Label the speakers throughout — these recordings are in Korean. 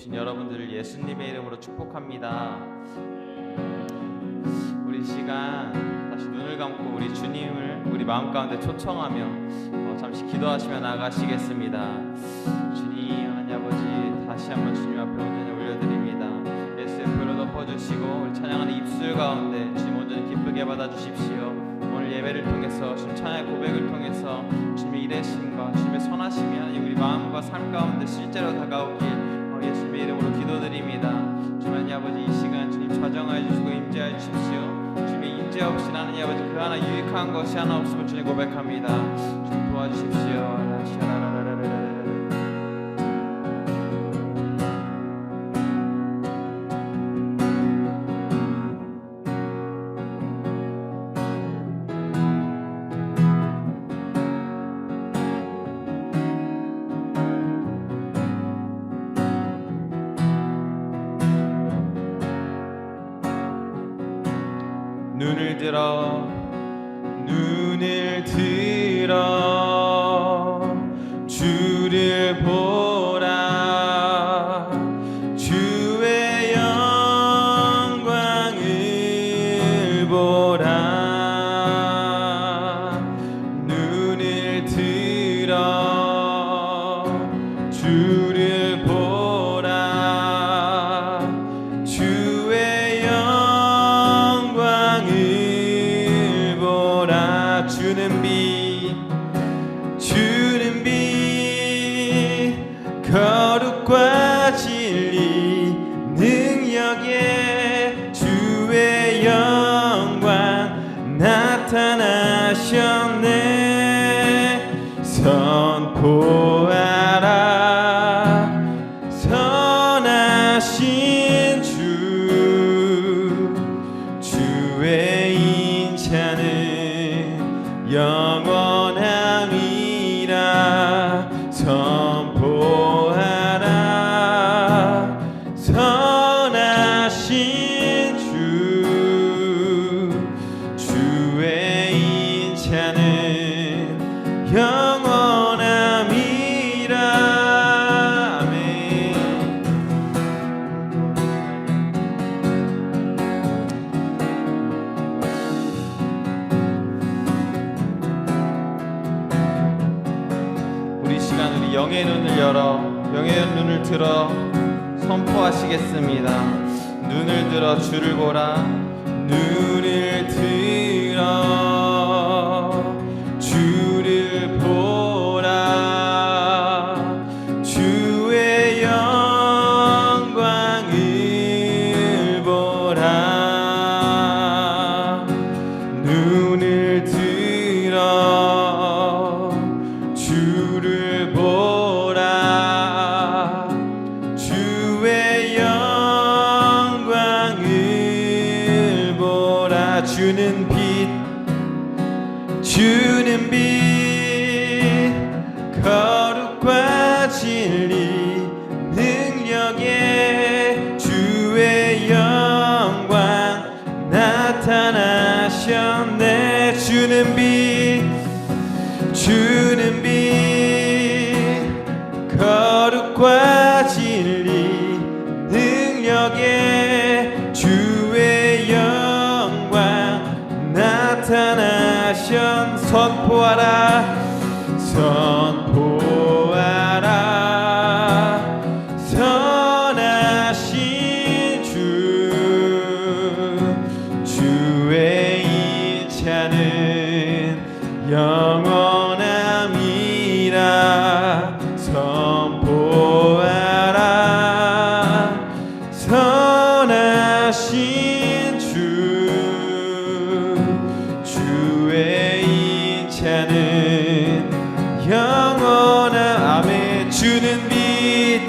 Speaker 1: 오신 여러분들을 예수님의 이름으로 축복합니다. 우리 시간 다시 눈을 감고 우리 주님을 우리 마음 가운데 초청하며 잠시 기도하시며 나가시겠습니다. 주님 하나님 아버지, 다시 한번 주님 앞에 온전히 올려드립니다. 예수의 표로 덮어주시고 우리 찬양하는 입술 가운데 주님 온전히 기쁘게 받아주십시오. 오늘 예배를 통해서 주님 찬양의 고백을 통해서 주님의 일하심과 주님의 선하심이 하나님 우리 마음과 삶 가운데 실제로 다가오길 예수님의 이름으로 기도드립니다. 주님 하나님 아버지, 이 시간 주님 좌정하여 주시고 임재하여 주십시오. 주님의 임재 없이 하나님 아버지 그 하나 유익한 것이 하나 없음을 주님 고백합니다. 주님 도와주십시오. 눈을 들어 주를 보라. 주의 영광을 보라. 눈을 들어 주를 보라. 주의 영광을 보라. 주는 빛 거룩과 진리 능력에 주의 영광 나타나셨네. 선포하라 선하신 주의 인자는 영원함이라. 선포하라 선하신 주의 인자는 영원함이라. 아멘. 우리 시간 우리 영의 눈을 열어 영의 눈을 들어 선포하시겠습니다. 눈을 들어 주를 보라. 눈을 들어 주를 보라. 주의 영광을 보라. 눈을 들어 주를 보라. 주의 영광을 보라. 주는 빛 거룩과 진리 능력에 주의 영광 나타나셨네. 주는 빛 거룩과 진리 능력에 주의 영광 나타나셨. 선포하라 선하신 주의 인자는 영원함이라. 선포하라 선하신 주의 인자는 영원함. 아멘. 주는 빛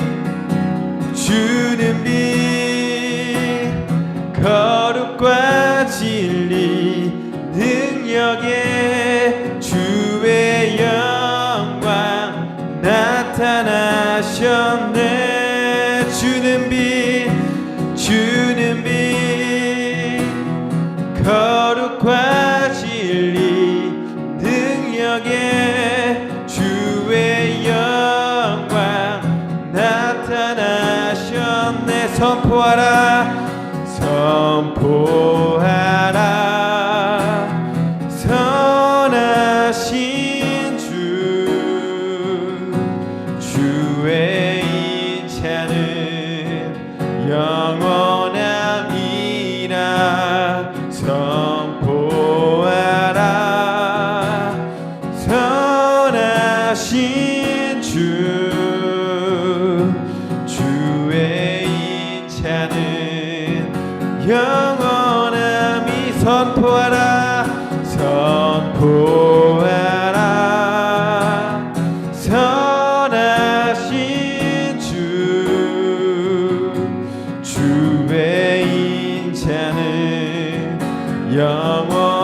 Speaker 1: 거룩과 진리 능력에 주의 영광 나타나셨네. 주는 빛 거룩과 진리 능력에 주의 영광 나타나셨네. 선포하라 선포하라 선하신 주 주의 인자는 영원함이라 선포하라 선하신 주 주의 인자는 영원함이 선포하라 선포하라 선하신 주 주의 인자는 영원함이라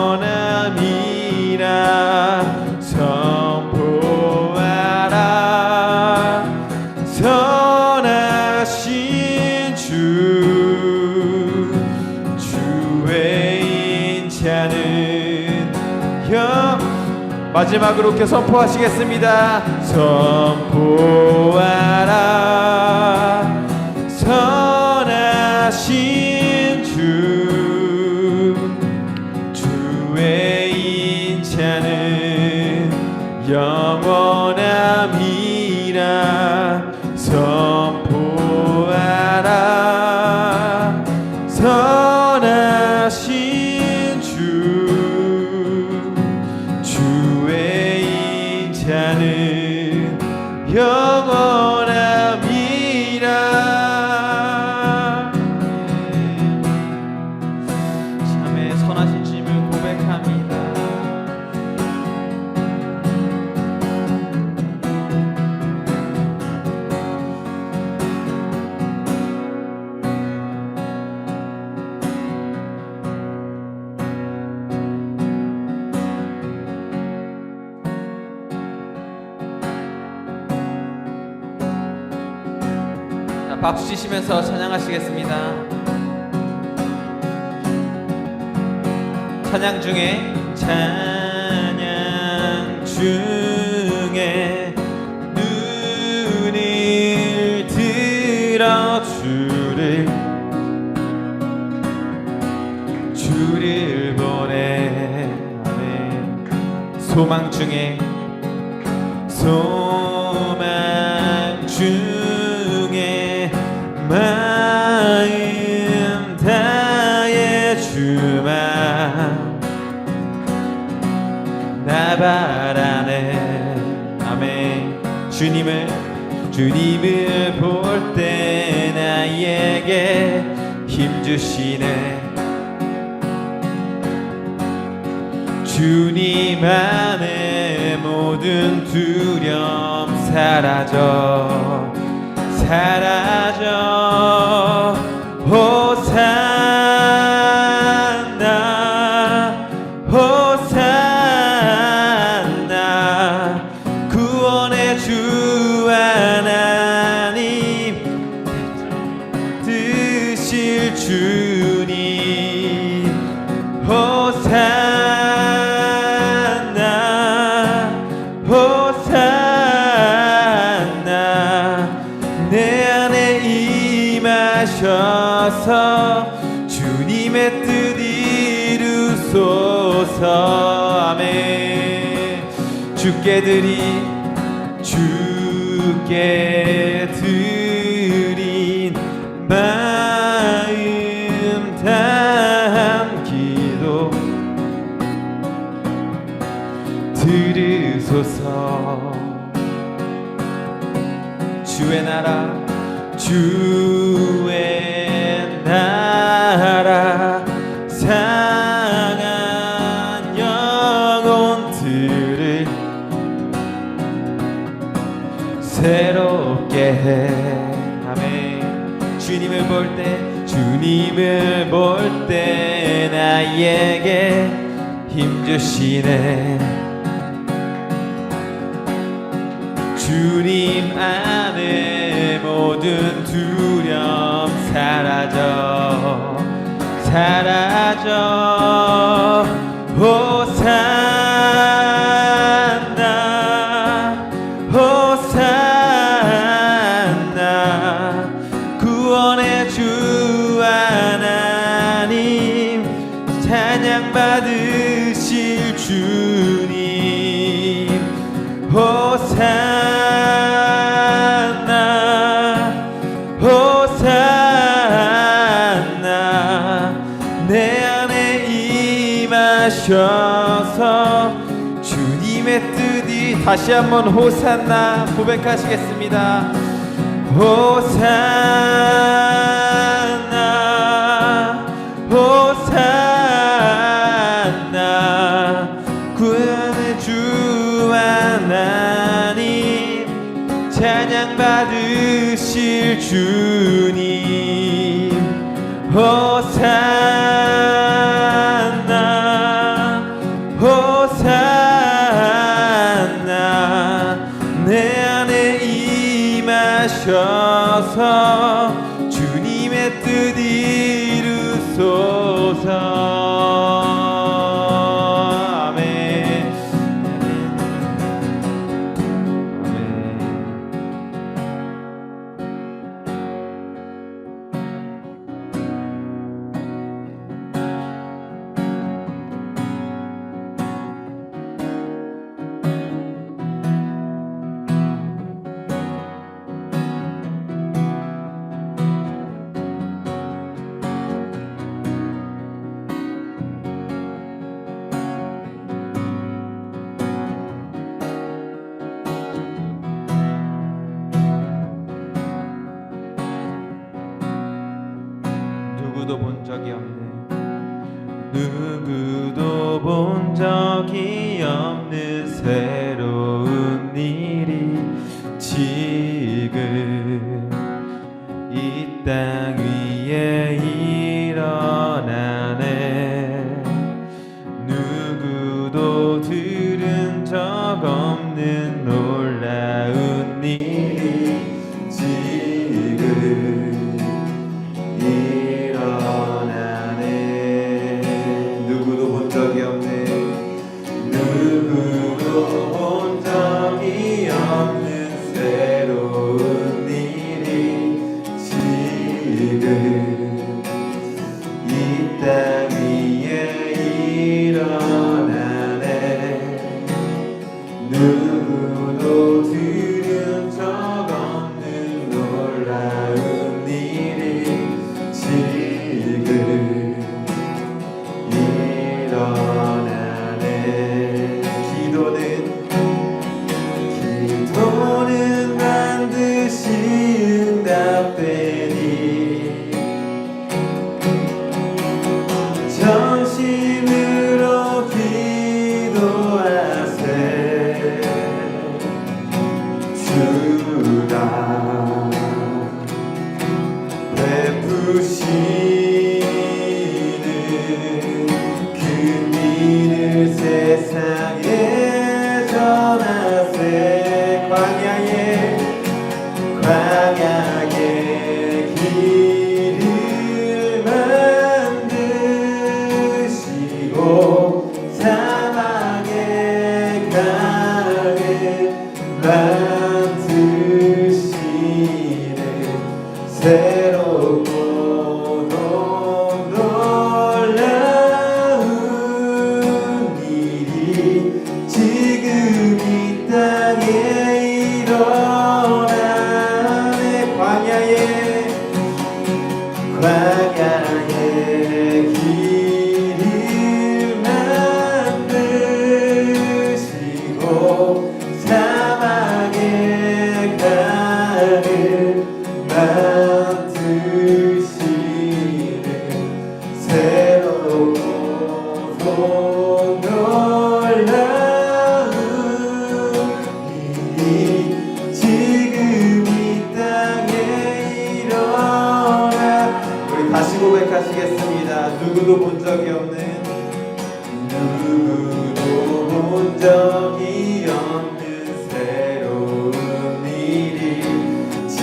Speaker 1: 선포하라 선하신 주 주의 인자는 마지막으로 이렇게 선포하시겠습니다. 선포하라 선하신 주 주의 인자는 영원함이라 선포하라 선하신 주 주의 인자는 영원함이라. 참의 선하신 주님을 고백합니다. 박수 치시면서 찬양하시겠습니다. 찬양 중에 눈을 들어 주를 보내. 아멘. 소망 중에 마음 다해 주만 나 바라네. 아멘. 주님을 볼 때 나에게 힘 주시네. 주님 안에 모든 두려움 사라져 호산나 호산나 구원의 주 하나님 드실 주님 호산나 호산나 내 안에 임하셔서 주님의 뜻 이루소서. 아멘. 주께 드린 마음 다한 기도 들으소서. 주의 나라 상한 영혼들을 새롭게 해. 아멘. 주님을 볼 때 나에게 힘 주시네. 주님 안에 모든 두려움 사라져 호산나 호산나 구원의 주 하나님 찬양 받으실 주님 호산나 호산나 내 안에 임하셔서 주님의 뜻이 다시 한번 호산나 고백하시겠습니다. 호산나 호산나 구원의 주 하나님 찬양 받으실 주님 호산나 호산나 내 안에 임하셔서 주님의 뜻 이루소서. 아멘. 아멘. 누구도 본 적이 없는 누구도 본 적이 없는 새로운 일이 지금 이 땅 위에 일어나네. 누구도 들은 적 없는 놀라운 일이 지금 일어나네. 누구도 본 적이 없는 누구도 본 적이 없는 새로운 일이 지금 이 땅 위에 일어나네. 누구도 들은 적 없는 놀라운 일이 지금 일어나네. 기도는 반드시 응답되니 전심으로 기도하세. 주가 베푸시는 그 일을 세상에 전하세. 광야의 길을 만드시고 사막의 강을 만드시네. 새롭고 놀라운 일이 지금 이 땅에 일어나네. 광야의 길을 만드시고 사막의 강을 만드시네. 새롭고 놀라운 일이 지금 이 땅에 일어나. 우리 다시 고백하시겠습니다. 누구도 본 적이 없는 새로운 일이 지금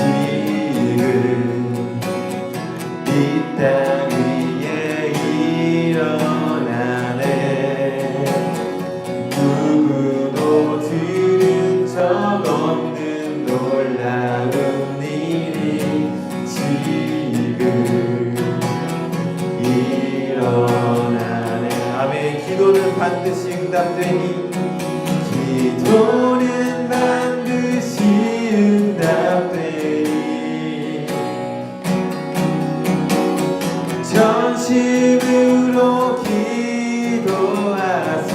Speaker 1: 이 땅 위에 일어나네. 누구도 들은 적 없는 놀라운 일이 지금
Speaker 2: 응답되니 기도는 반드시 응답되니 전심으로 기도하세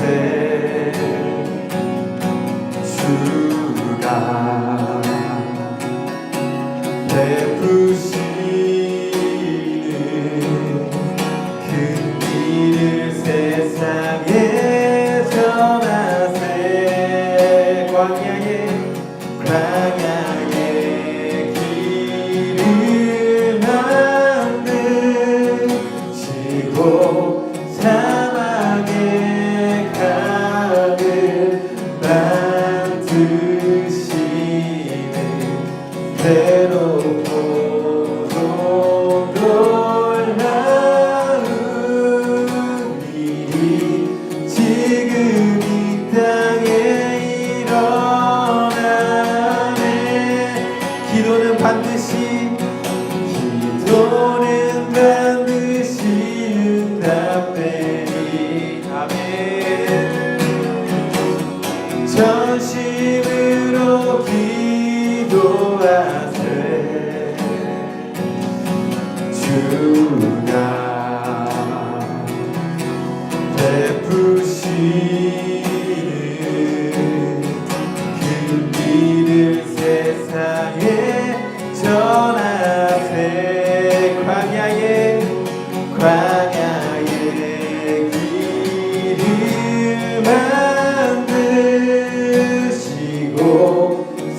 Speaker 2: 주가 베푸시는 그 일을 세상에 전하세 광야의 길을 만드시고 사막의 강을 만드시는 새롭고 놀라운 일이 지금 이 땅에 일어나네 기도는 반드시 응답되니 아멘 전심으로 기도하세 주가 베푸시는 그 일을 세상에 전하세 광야의 길을 만드시고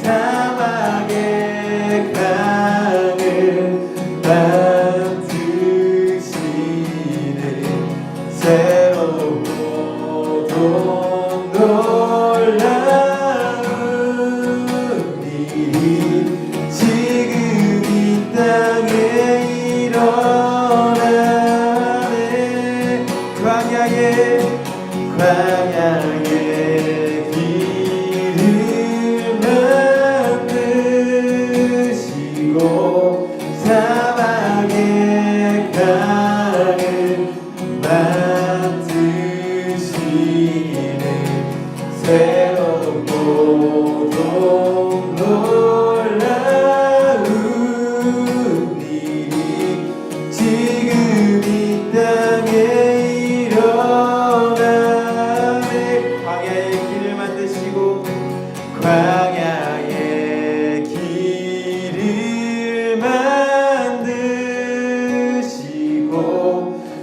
Speaker 2: 사막의 강을 만드시는 새롭고 놀라운 일이 지금 이 땅에 일어나네 광야의 길을 만드시고 사막의 강을 만드시는 새롭고 놀라운 일이 지금 이 땅에 일어나네 광야의 길을 만드시고 광야의 길을 만드시고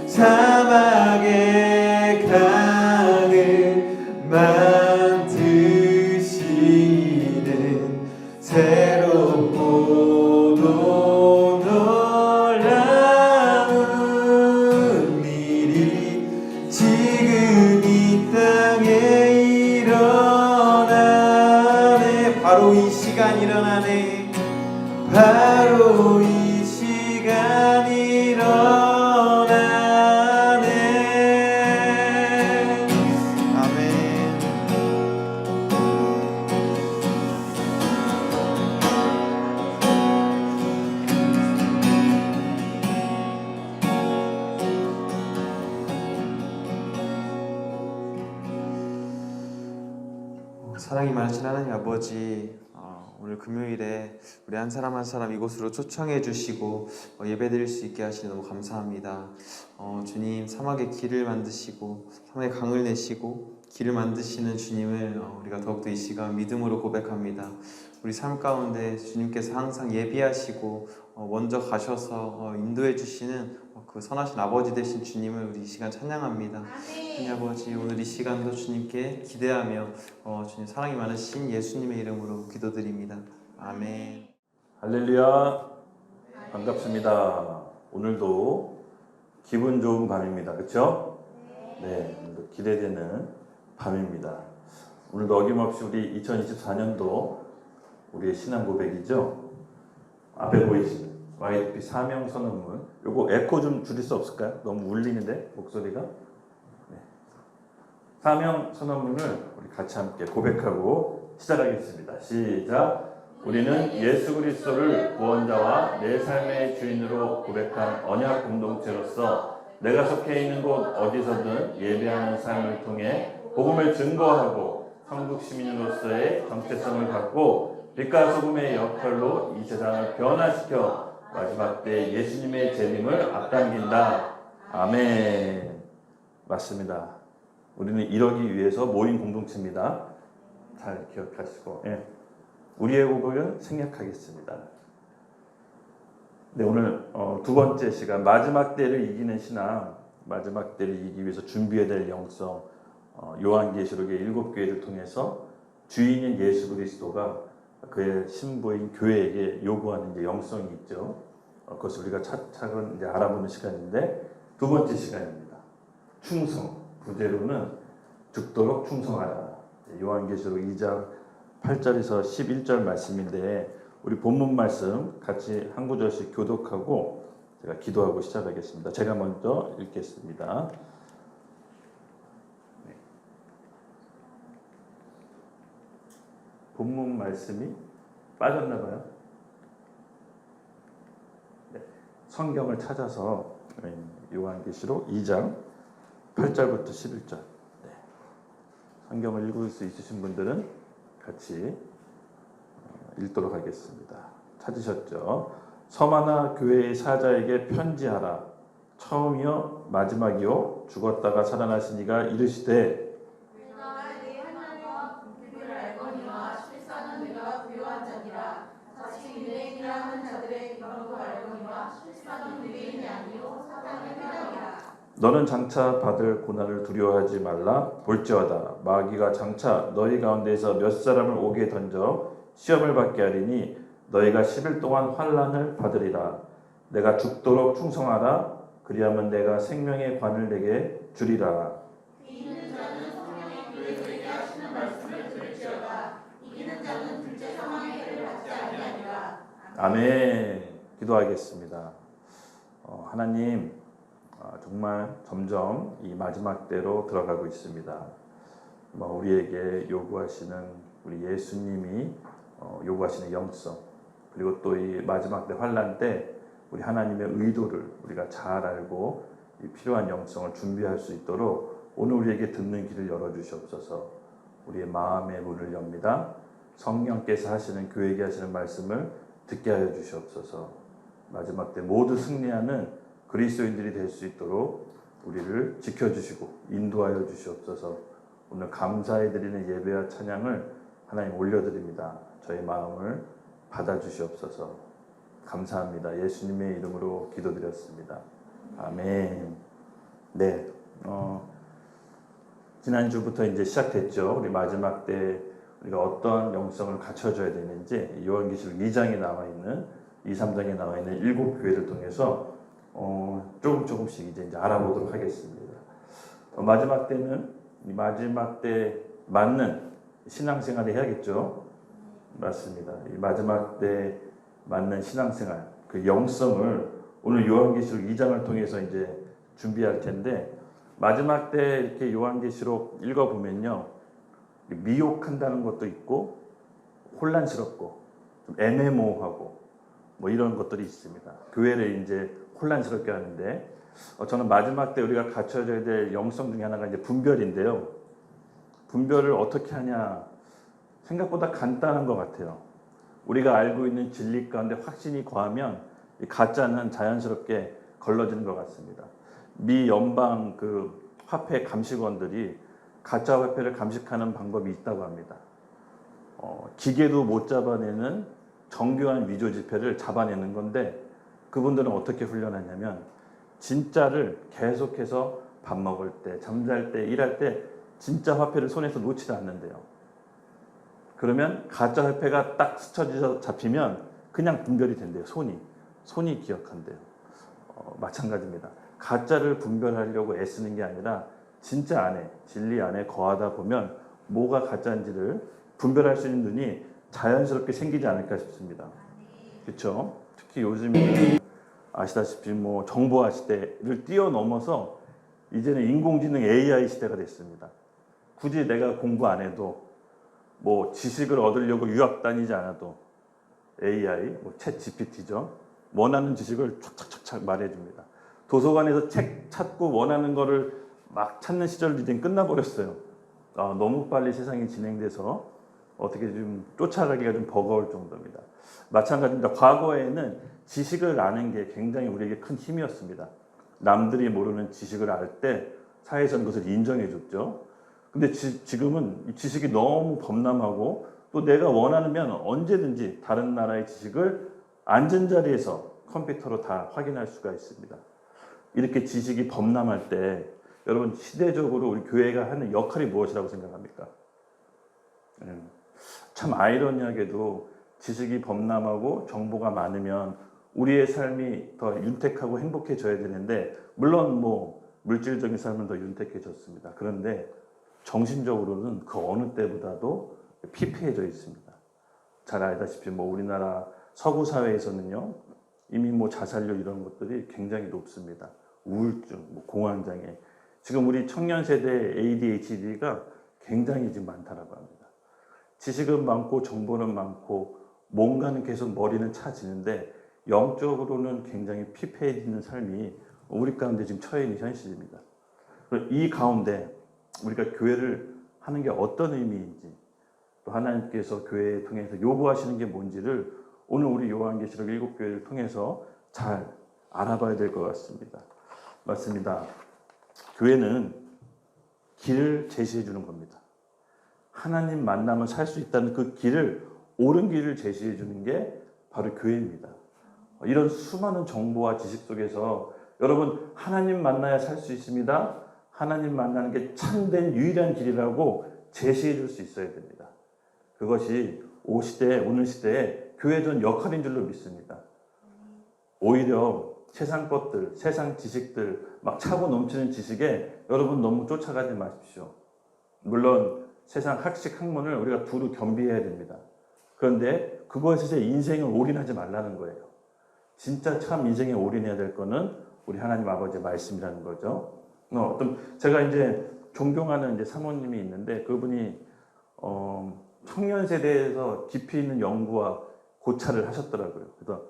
Speaker 2: 사막의 강을 만드시는 새롭고 놀라운 일이 지금 이 땅에 일어나네 바로 이 시간 일어나네 바로 이 시간 일어나네 아멘 사랑이 많으신 하나님 아버지 오늘 금요일에 우리 한 사람 한 사람 이곳으로 초청해 주시고 예배드릴 수 있게 하시니 너무 감사합니다. 주님 사막의 길을 만드시고 사막의 강을 내시고 길을 만드시는 주님을 우리가 더욱더 이 시간 믿음으로 고백합니다. 우리 삶 가운데 주님께서 항상 예비하시고 먼저 가셔서 인도해 주시는 그 선하신 아버지 되신 주님을 우리 이 시간 찬양합니다. 하나님 아버지 오늘 이 시간도 주님께 기대하며 주님 사랑이 많으신 예수님의 이름으로 기도드립니다. 아멘.
Speaker 3: 할렐루야. 반갑습니다. 오늘도 기분 좋은 밤입니다. 그렇죠? 네, 오늘도 기대되는 밤입니다. 오늘도 어김없이 우리 2024년도 우리의 신앙 고백이죠. 앞에 보이시는 YP 사명 선언문, 요거 에코 좀 줄일 수 없을까요? 너무 울리는데 목소리가. 네. 사명 선언문을 우리 같이 함께 고백하고 시작하겠습니다. 시작. 우리는 예수 그리스도를 구원자와 내 삶의 주인으로 고백한 언약 공동체로서 내가 속해 있는 곳 어디서든 예배하는 삶을 통해 복음을 증거하고 한국 시민으로서의 정체성을 갖고 빛과 소금의 역할로 이 세상을 변화시켜 마지막 때 예수님의 재림을 앞당긴다. 아멘. 맞습니다. 우리는 이러기 위해서 모인 공동체입니다. 잘 기억하시고, 예. 우리의 복음을 생략하겠습니다. 네, 오늘 두 번째 시간, 마지막 때를 이기는 신앙, 마지막 때를 이기기 위해서 준비해야 될 영성, 요한계시록의 7교회를 통해서 주인인 예수 그리스도가 그의 신부인 교회에게 요구하는 이제 영성이 있죠. 그것을 우리가 차근차근 이제 알아보는 시간인데, 두 번째 시간입니다. 충성. 부제로는 죽도록 충성하라. 요한계시록 2장 8절에서 11절 말씀인데, 우리 본문 말씀 같이 한 구절씩 교독하고 제가 기도하고 시작하겠습니다. 제가 먼저 읽겠습니다. 네. 본문 말씀이 빠졌나 봐요. 네. 성경을 찾아서 요한계시록 2장 8절부터 11절. 네. 성경을 읽을 수 있으신 분들은 같이 읽도록 하겠습니다. 찾으셨죠? 서마나 교회의 사자에게 편지하라. 처음이요 마지막이요 죽었다가 살아나신 이가 이르시되
Speaker 4: 내가 네 하나님과 분별을 알거니와 실상은 내가 부요한 자니라. 자칭 유대인이라 하는 자들의 이방도 알거니와 실상은 유대인이 아니요 사단의 회당이라.
Speaker 3: 너는 장차 받을 고난을 두려워하지 말라. 볼지어다 마귀가 장차 너희 가운데에서 몇 사람을 옥에 던져 시험을 받게 하리니 너희가 10일 동안 환난을 받으리라. 내가 죽도록 충성하라. 그리하면 내가 생명의 관을 내게 주리라.
Speaker 4: 이기는 자는 성령의 교회들에게 하시는 말씀을 들을지어다. 이기는 자는 둘째 사망의 해를 받지 아니하리라.
Speaker 3: 아멘. 기도하겠습니다. 하나님, 정말 점점 이 마지막 때로 들어가고 있습니다. 우리에게 요구하시는 우리 예수님이 요구하시는 영성, 그리고 또 이 마지막 때 환난 때 우리 하나님의 의도를 우리가 잘 알고 이 필요한 영성을 준비할 수 있도록 오늘 우리에게 듣는 길을 열어주시옵소서. 우리의 마음의 문을 엽니다. 성령께서 하시는 교회에게 하시는 말씀을 듣게 하여 주시옵소서. 마지막 때 모두 승리하는 그리스도인들이 될 수 있도록 우리를 지켜주시고 인도하여 주시옵소서. 오늘 감사해 드리는 예배와 찬양을 하나님 올려드립니다. 저희 마음을 받아주시옵소서. 감사합니다. 예수님의 이름으로 기도드렸습니다. 아멘. 네, 지난주부터 이제 시작됐죠. 우리 마지막 때 우리가 어떤 영성을 갖춰줘야 되는지 요한계시록 2장에 나와 있는 2, 3장에 나와 있는 7교회를 통해서 조금씩 이제 알아보도록 하겠습니다. 마지막 때는 이 마지막 때 맞는 신앙생활을 해야겠죠. 맞습니다. 이 마지막 때 맞는 신앙생활, 그 영성을 오늘 요한계시록 2장을 통해서 이제 준비할 텐데, 마지막 때 이렇게 요한계시록 읽어보면요, 미혹한다는 것도 있고 혼란스럽고 좀 애매모호하고 뭐 이런 것들이 있습니다. 교회를 이제 혼란스럽게 하는데, 저는 마지막 때 우리가 갖춰져야 될 영성 중에 하나가 이제 분별인데요. 분별을 어떻게 하냐, 생각보다 간단한 것 같아요. 우리가 알고 있는 진리 가운데 확신이 거하면 이 가짜는 자연스럽게 걸러지는 것 같습니다. 미 연방 그 화폐 감식원들이 가짜 화폐를 감식하는 방법이 있다고 합니다. 기계도 못 잡아내는 정교한 위조 지폐를 잡아내는 건데, 그분들은 어떻게 훈련하냐면 진짜를 계속해서 밥 먹을 때, 잠잘 때, 일할 때 진짜 화폐를 손에서 놓지도 않는데요. 그러면 가짜 화폐가 딱 스쳐져 잡히면 그냥 분별이 된대요. 손이 기억한대요. 마찬가지입니다. 가짜를 분별하려고 애쓰는 게 아니라 진짜 안에, 진리 안에 거하다 보면 뭐가 가짜인지를 분별할 수 있는 눈이 자연스럽게 생기지 않을까 싶습니다. 그렇죠? 특히 요즘에는 아시다시피 뭐 정보화 시대를 뛰어넘어서 이제는 인공지능 AI 시대가 됐습니다. 굳이 내가 공부 안 해도 뭐 지식을 얻으려고 유학 다니지 않아도 AI, 뭐 챗 GPT죠. 원하는 지식을 촥촥촥 말해줍니다. 도서관에서 책 찾고 원하는 거를 막 찾는 시절이 이제 끝나버렸어요. 너무 빨리 세상이 진행돼서 어떻게 좀 쫓아가기가 좀 버거울 정도입니다. 마찬가지입니다. 과거에는 지식을 아는 게 굉장히 우리에게 큰 힘이었습니다. 남들이 모르는 지식을 알 때 사회에서는 그것을 인정해줬죠. 근데 지금은 이 지식이 너무 범람하고 또 내가 원하면 언제든지 다른 나라의 지식을 앉은 자리에서 컴퓨터로 다 확인할 수가 있습니다. 이렇게 지식이 범람할 때 여러분 시대적으로 우리 교회가 하는 역할이 무엇이라고 생각합니까? 참 아이러니하게도 지식이 범람하고 정보가 많으면 우리의 삶이 더 윤택하고 행복해져야 되는데 물론 뭐 물질적인 삶은 더 윤택해졌습니다. 그런데 정신적으로는 그 어느 때보다도 피폐해져 있습니다. 잘 알다시피 뭐 우리나라 서구 사회에서는요 이미 뭐 자살률 이런 것들이 굉장히 높습니다. 우울증, 뭐 공황장애. 지금 우리 청년 세대 ADHD가 굉장히 지금 많다라고 합니다. 지식은 많고 정보는 많고 뭔가는 계속 머리는 차지는데 영적으로는 굉장히 피폐해지는 삶이 우리 가운데 지금 처해 있는 현실입니다. 이 가운데 우리가 교회를 하는 게 어떤 의미인지 또 하나님께서 교회를 통해서 요구하시는 게 뭔지를 오늘 우리 요한계시록 7교회를 통해서 잘 알아봐야 될 것 같습니다. 맞습니다. 교회는 길을 제시해 주는 겁니다. 하나님 만나면 살 수 있다는 그 길을 옳은 길을 제시해 주는 게 바로 교회입니다. 이런 수많은 정보와 지식 속에서 여러분 하나님 만나야 살 수 있습니다. 하나님 만나는 게 참된 유일한 길이라고 제시해 줄 수 있어야 됩니다. 그것이 오늘 시대에 교회전 역할인 줄로 믿습니다. 오히려 세상 것들, 세상 지식들 막 차고 넘치는 지식에 여러분 너무 쫓아가지 마십시오. 물론 세상 학식 학문을 우리가 두루 겸비해야 됩니다. 그런데 그것에 인생을 올인하지 말라는 거예요. 진짜 참 인생에 올인해야 될 거는 우리 하나님 아버지의 말씀이라는 거죠. 제가 이제 존경하는 이제 사모님이 있는데 그분이 청년 세대에서 깊이 있는 연구와 고찰을 하셨더라고요. 그래서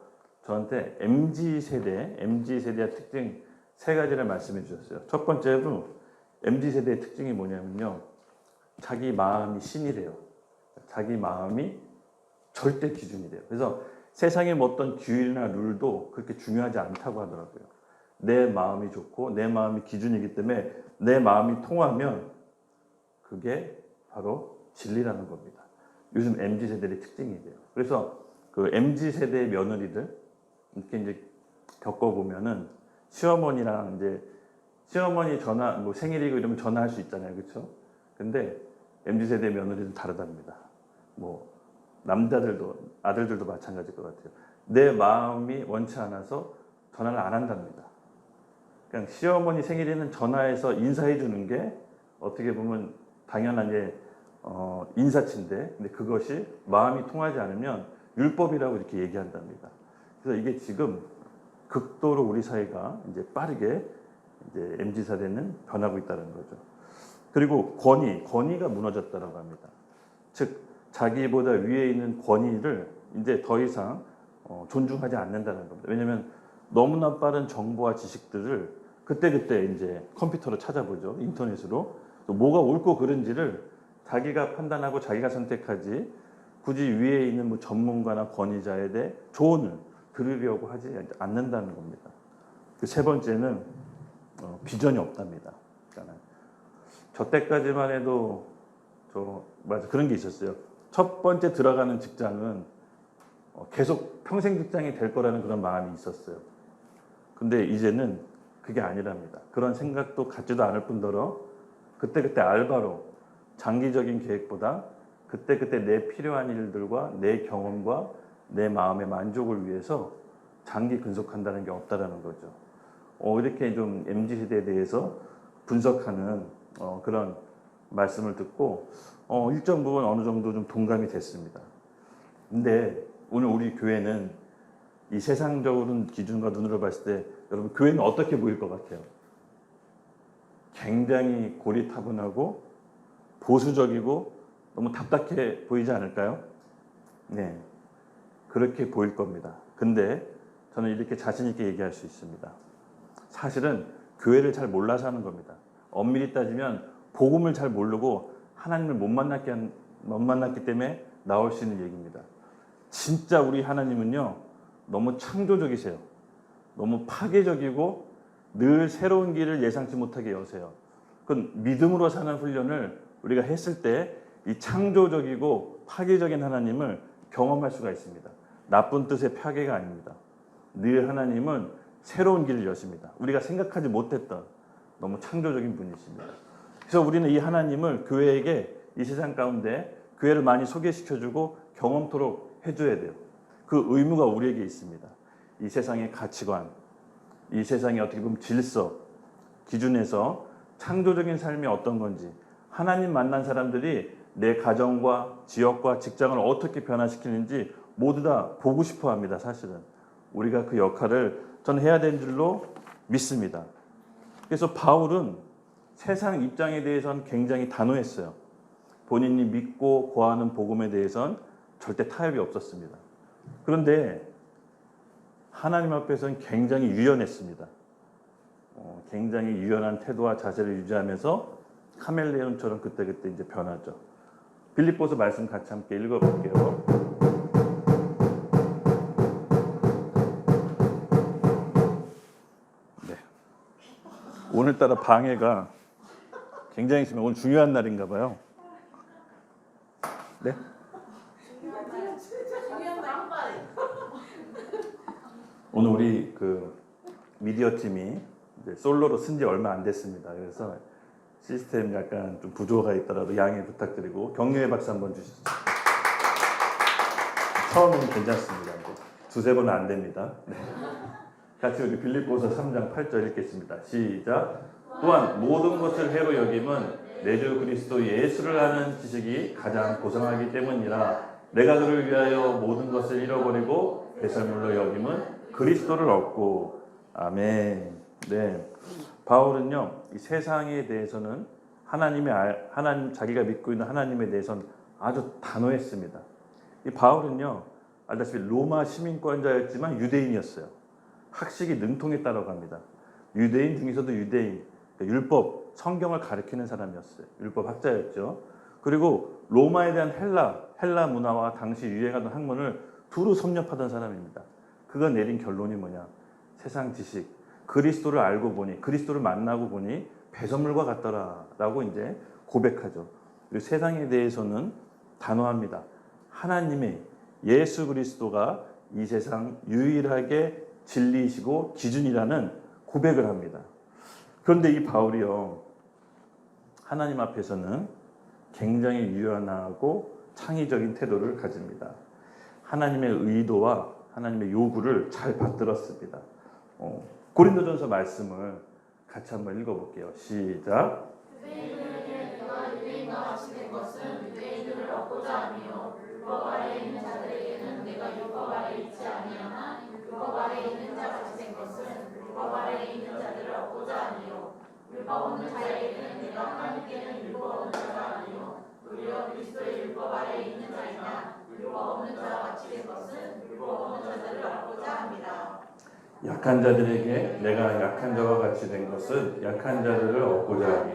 Speaker 3: 저한테 MZ 세대의 특징 3가지를 말씀해 주셨어요. 첫 번째로 MZ 세대의 특징이 뭐냐면요. 자기 마음이 신이래요. 자기 마음이 절대 기준이래요. 그래서 세상의 어떤 규율이나 룰도 그렇게 중요하지 않다고 하더라고요. 내 마음이 좋고 내 마음이 기준이기 때문에 내 마음이 통하면 그게 바로 진리라는 겁니다. 요즘 MZ 세대의 특징이래요. 그래서 그 MZ 세대의 며느리들 이렇게 이제 겪어보면은 시어머니랑 이제 시어머니 전화 뭐 생일이고 이러면 전화할 수 있잖아요, 그렇죠? 근데 MZ 세대 며느리는 다르답니다. 뭐 남자들도 아들들도 마찬가지일 것 같아요. 내 마음이 원치 않아서 전화를 안 한답니다. 그냥 시어머니 생일에는 전화해서 인사해 주는 게 어떻게 보면 당연한 인사치인데, 근데 그것이 마음이 통하지 않으면 율법이라고 이렇게 얘기한답니다. 그래서 이게 지금 극도로 우리 사회가 이제 빠르게 이제 MZ 세대는 변하고 있다는 거죠. 그리고 권위가 무너졌다고 합니다. 즉 자기보다 위에 있는 권위를 이제 더 이상 존중하지 않는다는 겁니다. 왜냐하면 너무나 빠른 정보와 지식들을 그때그때 이제 컴퓨터로 찾아보죠. 인터넷으로. 또 뭐가 옳고 그른지를 자기가 판단하고 자기가 선택하지 굳이 위에 있는 뭐 전문가나 권위자에 대해 조언을 들으려고 하지 않는다는 겁니다. 그 3번째는 비전이 없답니다. 그러니까 저 때까지만 해도 그런 게 있었어요. 첫 번째 들어가는 직장은 계속 평생 직장이 될 거라는 그런 마음이 있었어요. 근데 이제는 그게 아니랍니다. 그런 생각도 갖지도 않을 뿐더러 그때그때 알바로 장기적인 계획보다 그때그때 내 필요한 일들과 내 경험과 내 마음의 만족을 위해서 장기 근속한다는 게 없다라는 거죠. 이렇게 좀 MZ세대에 대해서 분석하는 그런 말씀을 듣고 일정 부분 어느 정도 좀 동감이 됐습니다. 근데 오늘 우리 교회는 이 세상적인 기준과 눈으로 봤을 때 여러분 교회는 어떻게 보일 것 같아요? 굉장히 고리타분하고 보수적이고 너무 답답해 보이지 않을까요? 네, 그렇게 보일 겁니다. 근데 저는 이렇게 자신 있게 얘기할 수 있습니다. 사실은 교회를 잘 몰라서 하는 겁니다. 엄밀히 따지면 복음을 잘 모르고 하나님을 못 만났기 때문에 나올 수 있는 얘기입니다. 진짜 우리 하나님은요, 너무 창조적이세요. 너무 파괴적이고 늘 새로운 길을 예상치 못하게 여세요. 그 믿음으로 사는 훈련을 우리가 했을 때 이 창조적이고 파괴적인 하나님을 경험할 수가 있습니다. 나쁜 뜻의 파괴가 아닙니다. 늘 하나님은 새로운 길을 여십니다. 우리가 생각하지 못했던 너무 창조적인 분이십니다. 그래서 우리는 이 하나님을 교회에게 이 세상 가운데 교회를 많이 소개시켜주고 경험토록 해줘야 돼요. 그 의무가 우리에게 있습니다. 이 세상의 가치관, 이 세상의 어떻게 보면 질서, 기준에서 창조적인 삶이 어떤 건지, 하나님 만난 사람들이 내 가정과 지역과 직장을 어떻게 변화시키는지 모두 다 보고 싶어 합니다. 사실은 우리가 그 역할을 저는 해야 되는 줄로 믿습니다. 그래서 바울은 세상 입장에 대해서는 굉장히 단호했어요. 본인이 믿고 고하는 복음에 대해서는 절대 타협이 없었습니다. 그런데 하나님 앞에서는 굉장히 유연했습니다. 굉장히 유연한 태도와 자세를 유지하면서 카멜레온처럼 그때그때 이제 변하죠. 빌립보서 말씀 같이 함께 읽어볼게요. 네. 오늘따라 방해가 굉장히 심해요. 오늘 중요한 날인가 봐요. 네? 오늘 우리 그 미디어 팀이 이제 솔로로 쓴 지 얼마 안 됐습니다. 그래서 시스템 약간 좀 부조가 있더라도 양해 부탁드리고 격려의 박수 한번 주시죠. 처음에는 괜찮습니다. 이제 두세 번은 안 됩니다. 네. 같이 우리 빌립보서 3장 8절 읽겠습니다. 시작. 또한 모든 것을 해로 여김은 내 주 그리스도 예수를 아는 지식이 가장 고상하기 때문이라. 내가 그를 위하여 모든 것을 잃어버리고 배설물로 여김은 그리스도를 얻고. 아멘. 네. 바울은요, 이 세상에 대해서는 하나님 자기가 믿고 있는 하나님에 대해서는 아주 단호했습니다. 이 바울은요, 알다시피 로마 시민권자였지만 유대인이었어요. 학식이 능통했다고 합니다. 유대인 중에서도 유대인, 율법, 성경을 가르치는 사람이었어요. 율법 학자였죠. 그리고 로마에 대한 헬라 문화와 당시 유행하던 학문을 두루 섭렵하던 사람입니다. 그가 내린 결론이 뭐냐? 세상 지식, 그리스도를 알고 보니, 그리스도를 만나고 보니 배설물과 같더라라고 이제 고백하죠. 그리고 세상에 대해서는 단호합니다. 하나님의 예수 그리스도가 이 세상 유일하게 진리이시고 기준이라는 고백을 합니다. 그런데 이 바울이요, 하나님 앞에서는 굉장히 유연하고 창의적인 태도를 가집니다. 하나님의 의도와 하나님의 요구를 잘 받들었습니다. 고린도전서 말씀을 같이 한번 읽어볼게요. 시작.
Speaker 4: 유대인들에게 내가 유대인과 같이 된 것은 유대인들을 얻고자 하며 율법 아래에 있는 자들에게는 내가 율법 아래에 있지 아니하나 율법 아래에 있는 자 같이 된 것은 율법 아래에 있는 자들을 얻고자 하며 율법 없는 자에게는 내가 하나님께는 율법 없는 자가 아니요 오히려 그리스도의 율법 아래에 있는 자이나 율법 없는 자와 같이 된 것은 율법 없는 자들을 얻고자 합니다.
Speaker 3: 약한 자들에게 내가 약한 자와 같이 된 것은 약한 자들을 얻고자 하며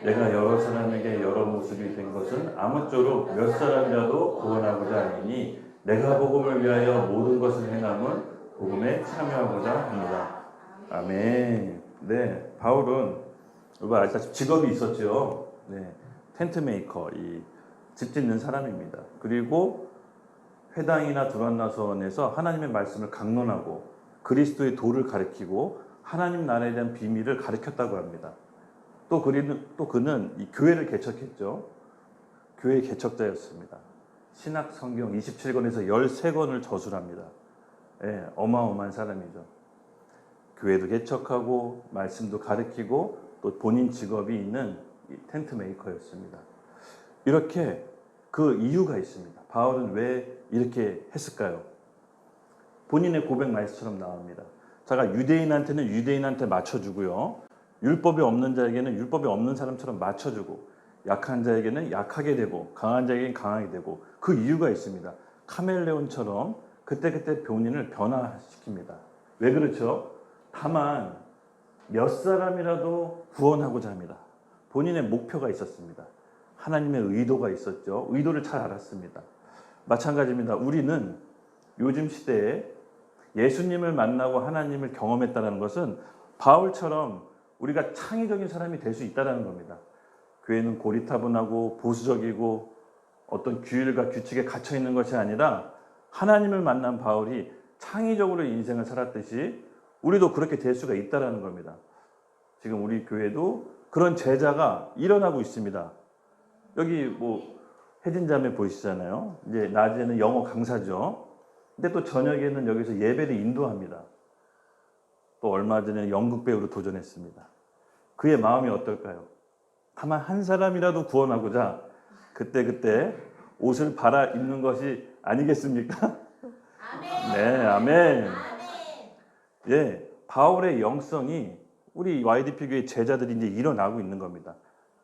Speaker 3: 내가 여러 사람에게 여러 모습이 된 것은 아무쪼록 몇 사람이라도 구원하고자 하니 내가 복음을 위하여 모든 것을 행함은 복음에 참여하고자 합니다. 아멘. 네, 바울은 여러분 아시다시피 직업이 있었죠. 네, 텐트 메이커, 이 집 짓는 사람입니다. 그리고 회당이나 두란노선에서 하나님의 말씀을 강론하고 그리스도의 도를 가르치고 하나님 나라에 대한 비밀을 가르쳤다고 합니다. 또 그는 이 교회를 개척했죠. 교회 개척자였습니다. 신약 성경 27권에서 13권을 저술합니다. 예, 어마어마한 사람이죠. 교회도 개척하고 말씀도 가르치고 또 본인 직업이 있는 텐트 메이커였습니다. 이렇게 그 이유가 있습니다. 바울은 왜 이렇게 했을까요? 본인의 고백 말씀처럼 나옵니다. 자가 유대인한테는 유대인한테 맞춰주고요. 율법이 없는 자에게는 율법이 없는 사람처럼 맞춰주고 약한 자에게는 약하게 되고 강한 자에게는 강하게 되고 그 이유가 있습니다. 카멜레온처럼 그때그때 본인을 변화시킵니다. 왜 그렇죠? 다만 몇 사람이라도 구원하고자 합니다. 본인의 목표가 있었습니다. 하나님의 의도가 있었죠. 의도를 잘 알았습니다. 마찬가지입니다. 우리는 요즘 시대에 예수님을 만나고 하나님을 경험했다는 것은 바울처럼 우리가 창의적인 사람이 될 수 있다는 겁니다. 교회는 고리타분하고 보수적이고 어떤 규율과 규칙에 갇혀 있는 것이 아니라 하나님을 만난 바울이 창의적으로 인생을 살았듯이 우리도 그렇게 될 수가 있다는 겁니다. 지금 우리 교회도 그런 제자가 일어나고 있습니다. 여기 뭐 혜진 자매 보이시잖아요. 이제 낮에는 영어 강사죠. 근데 또 저녁에는 여기서 예배를 인도합니다. 또 얼마 전에 연극 배우로 도전했습니다. 그의 마음이 어떨까요? 다만 한 사람이라도 구원하고자 그때 옷을 갈아 입는 것이 아니겠습니까?
Speaker 4: 아멘.
Speaker 3: 네, 아멘.
Speaker 4: 아멘.
Speaker 3: 예, 바울의 영성이 우리 YDP 교회 제자들이 이제 일어나고 있는 겁니다.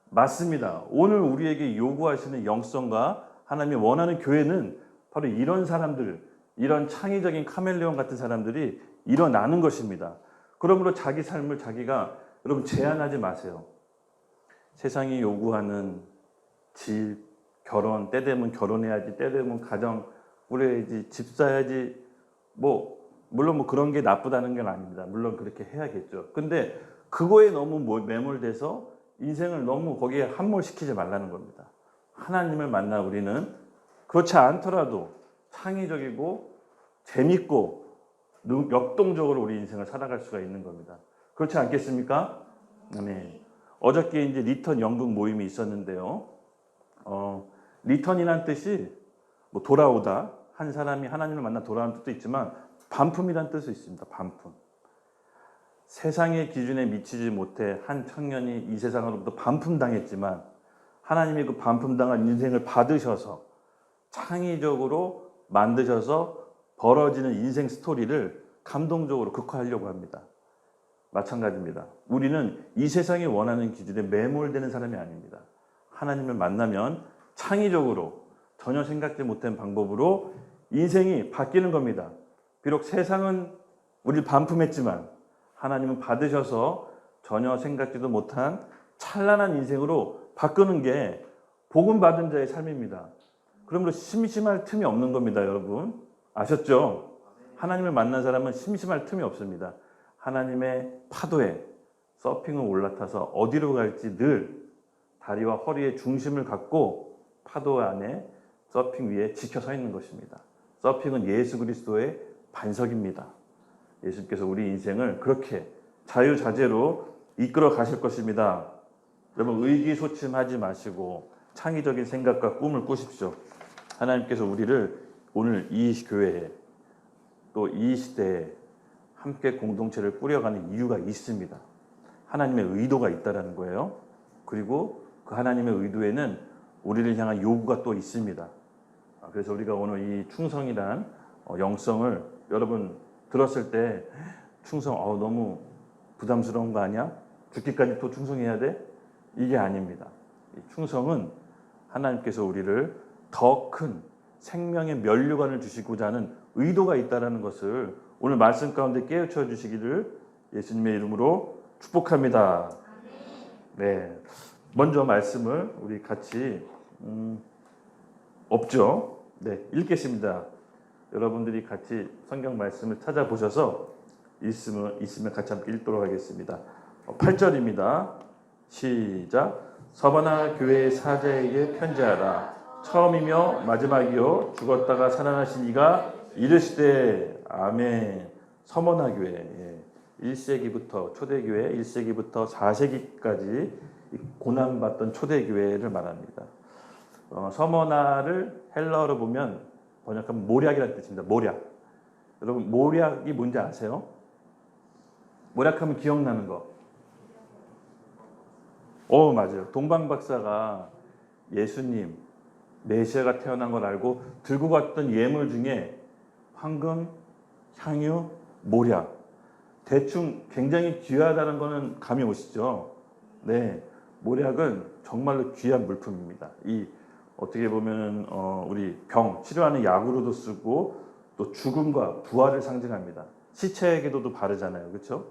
Speaker 3: 맞습니다. 오늘 우리에게 요구하시는 영성과 하나님이 원하는 교회는 바로 이런 사람들, 이런 창의적인 카멜레온 같은 사람들이 일어나는 것입니다. 그러므로 자기 삶을 자기가 여러분 제한하지 마세요. 세상이 요구하는 집, 결혼, 때 되면 결혼해야지, 때 되면 가정 꾸려야지, 집 사야지, 물론 그런 게 나쁘다는 건 아닙니다. 물론 그렇게 해야겠죠. 근데 그거에 너무 매몰돼서 인생을 너무 거기에 함몰시키지 말라는 겁니다. 하나님을 만나 우리는 그렇지 않더라도 창의적이고 재밌고 역동적으로 우리 인생을 살아갈 수가 있는 겁니다. 그렇지 않겠습니까? 네. 어저께 이제 리턴 연극 모임이 있었는데요. 리턴이란 뜻이 돌아오다, 한 사람이 하나님을 만나 돌아오는 뜻도 있지만 반품이란 뜻도 있습니다. 반품. 세상의 기준에 미치지 못해 한 청년이 이 세상으로부터 반품당했지만 하나님이 그 반품당한 인생을 받으셔서 창의적으로 만드셔서 벌어지는 인생 스토리를 감동적으로 극화하려고 합니다. 마찬가지입니다. 우리는 이 세상이 원하는 기준에 매몰되는 사람이 아닙니다. 하나님을 만나면 창의적으로 전혀 생각지 못한 방법으로 인생이 바뀌는 겁니다. 비록 세상은 우리를 반품했지만 하나님은 받으셔서 전혀 생각지도 못한 찬란한 인생으로 바꾸는 게 복음 받은 자의 삶입니다. 그러므로 심심할 틈이 없는 겁니다, 여러분. 아셨죠? 하나님을 만난 사람은 심심할 틈이 없습니다. 하나님의 파도에 서핑을 올라타서 어디로 갈지 늘 다리와 허리의 중심을 갖고 파도 안에 서핑 위에 지켜 서 있는 것입니다. 서핑은 예수 그리스도의 반석입니다. 예수님께서 우리 인생을 그렇게 자유자재로 이끌어 가실 것입니다. 여러분 의기소침하지 마시고 창의적인 생각과 꿈을 꾸십시오. 하나님께서 우리를 오늘 이 교회에 또 이 시대에 함께 공동체를 꾸려가는 이유가 있습니다. 하나님의 의도가 있다는 거예요. 그리고 그 하나님의 의도에는 우리를 향한 요구가 또 있습니다. 그래서 우리가 오늘 이 충성이란 영성을 여러분 들었을 때 충성 너무 부담스러운 거 아니야? 죽기까지 또 충성해야 돼? 이게 아닙니다. 이 충성은 하나님께서 우리를 더 큰 생명의 면류관을 주시고자 하는 의도가 있다는 것을 오늘 말씀 가운데 깨우쳐 주시기를 예수님의 이름으로 축복합니다. 네, 먼저 말씀을 우리 같이 없죠? 네, 읽겠습니다. 여러분들이 같이 성경 말씀을 찾아보셔서 있으면 같이 함께 읽도록 하겠습니다. 8절입니다. 시작. 서바나 교회의 사자에게 편지하라. 처음이며 마지막이요 죽었다가 살아나신 이가 이르시되 아멘. 서머나 교회 1세기부터 초대교회 1세기부터 4세기까지 고난받던 초대교회를 말합니다. 서머나를 헬라어로 보면 번역하면 모략이라는 뜻입니다. 모략. 여러분 모략이 뭔지 아세요? 모략하면 기억나는 거. 맞아요. 동방 박사가 예수님 메시아가 태어난 걸 알고 들고 갔던 예물 중에 황금, 향유, 모략. 대충 굉장히 귀하다는 거는 감이 오시죠? 네, 모략은 정말로 귀한 물품입니다. 이 어떻게 보면 우리 병 치료하는 약으로도 쓰고 또 죽음과 부활을 상징합니다. 시체에게도 바르잖아요, 그렇죠?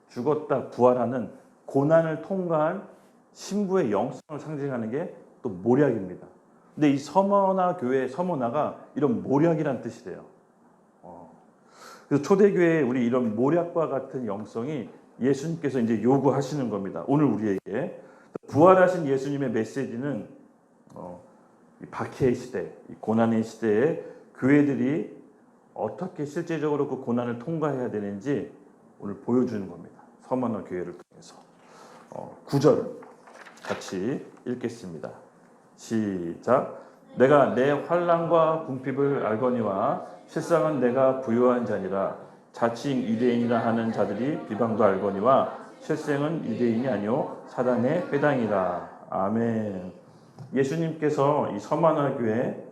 Speaker 3: 죽었다 부활하는 고난을 통과한 신부의 영성을 상징하는 게 또 모략입니다. 근데 이 서머나 교회 서머나가 이런 모략이란 뜻이래요. 그래서 초대교회에 우리 이런 모략과 같은 영성이 예수님께서 이제 요구하시는 겁니다. 오늘 우리에게 부활하신 예수님의 메시지는 이 박해의 시대, 이 고난의 시대에 교회들이 어떻게 실제적으로 그 고난을 통과해야 되는지 오늘 보여주는 겁니다. 서머나 교회를 통해서 9절 같이 읽겠습니다. 시작. 내가 내 환난과 궁핍을 알거니와 실상은 내가 부요한 자니라. 자칭 유대인이라 하는 자들이 비방도 알거니와 실생은 유대인이 아니요 사단의 회당이라. 아멘. 예수님께서 이 서머나 교회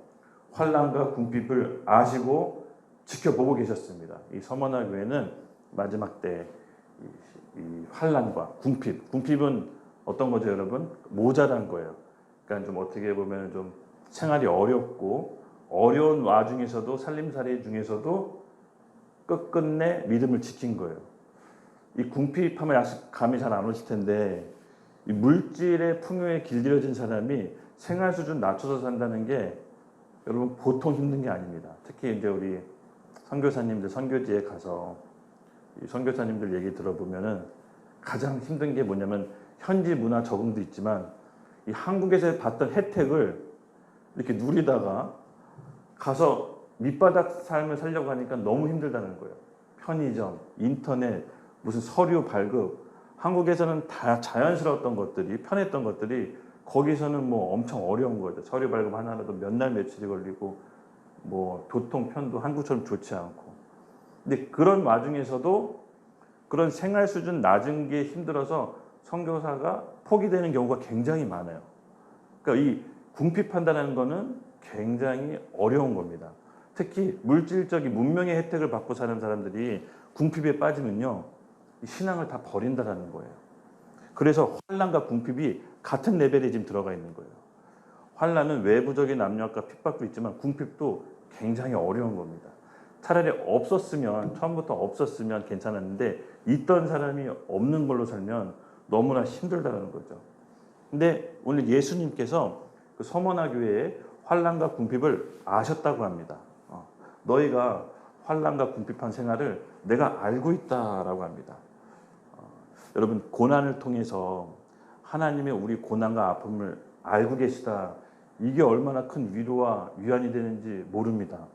Speaker 3: 환난과 궁핍을 아시고 지켜보고 계셨습니다. 이 서머나 교회는 마지막 때 이 환난과 궁핍은 어떤 거죠, 여러분? 모자란 거예요. 그러니까 좀 어떻게 보면 좀 생활이 어렵고 어려운 와중에서도 살림살이 중에서도 끝끝내 믿음을 지킨 거예요. 이 궁핍하면 아직 감이 잘 안 오실 텐데 이 물질의 풍요에 길들여진 사람이 생활 수준 낮춰서 산다는 게 여러분 보통 힘든 게 아닙니다. 특히 이제 우리 선교사님들 선교지에 가서 이 선교사님들 얘기 들어보면은 가장 힘든 게 뭐냐면 현지 문화 적응도 있지만 이 한국에서 받던 혜택을 이렇게 누리다가 가서 밑바닥 삶을 살려고 하니까 너무 힘들다는 거예요. 편의점, 인터넷, 무슨 서류 발급. 한국에서는 다 자연스러웠던 것들이, 편했던 것들이 거기서는 뭐 엄청 어려운 거죠. 서류 발급 하나라도 몇 날 며칠이 걸리고 뭐 교통편도 한국처럼 좋지 않고. 근데 그런 와중에서도 그런 생활 수준 낮은 게 힘들어서 선교사가 포기되는 경우가 굉장히 많아요. 그러니까 이 궁핍한다는 거는 굉장히 어려운 겁니다. 특히 물질적인 문명의 혜택을 받고 사는 사람들이 궁핍에 빠지면요, 신앙을 다 버린다라는 거예요. 그래서 환난과 궁핍이 같은 레벨에 지금 들어가 있는 거예요. 환난은 외부적인 압력과 핍박도 있지만 궁핍도 굉장히 어려운 겁니다. 차라리 없었으면, 처음부터 없었으면 괜찮았는데 있던 사람이 없는 걸로 살면 너무나 힘들다는 거죠. 근데 오늘 예수님께서 그 서머나 교회의 환난과 궁핍을 아셨다고 합니다. 너희가 환난과 궁핍한 생활을 내가 알고 있다라고 합니다. 여러분, 고난을 통해서 하나님의 우리 고난과 아픔을 알고 계시다. 이게 얼마나 큰 위로와 위안이 되는지 모릅니다.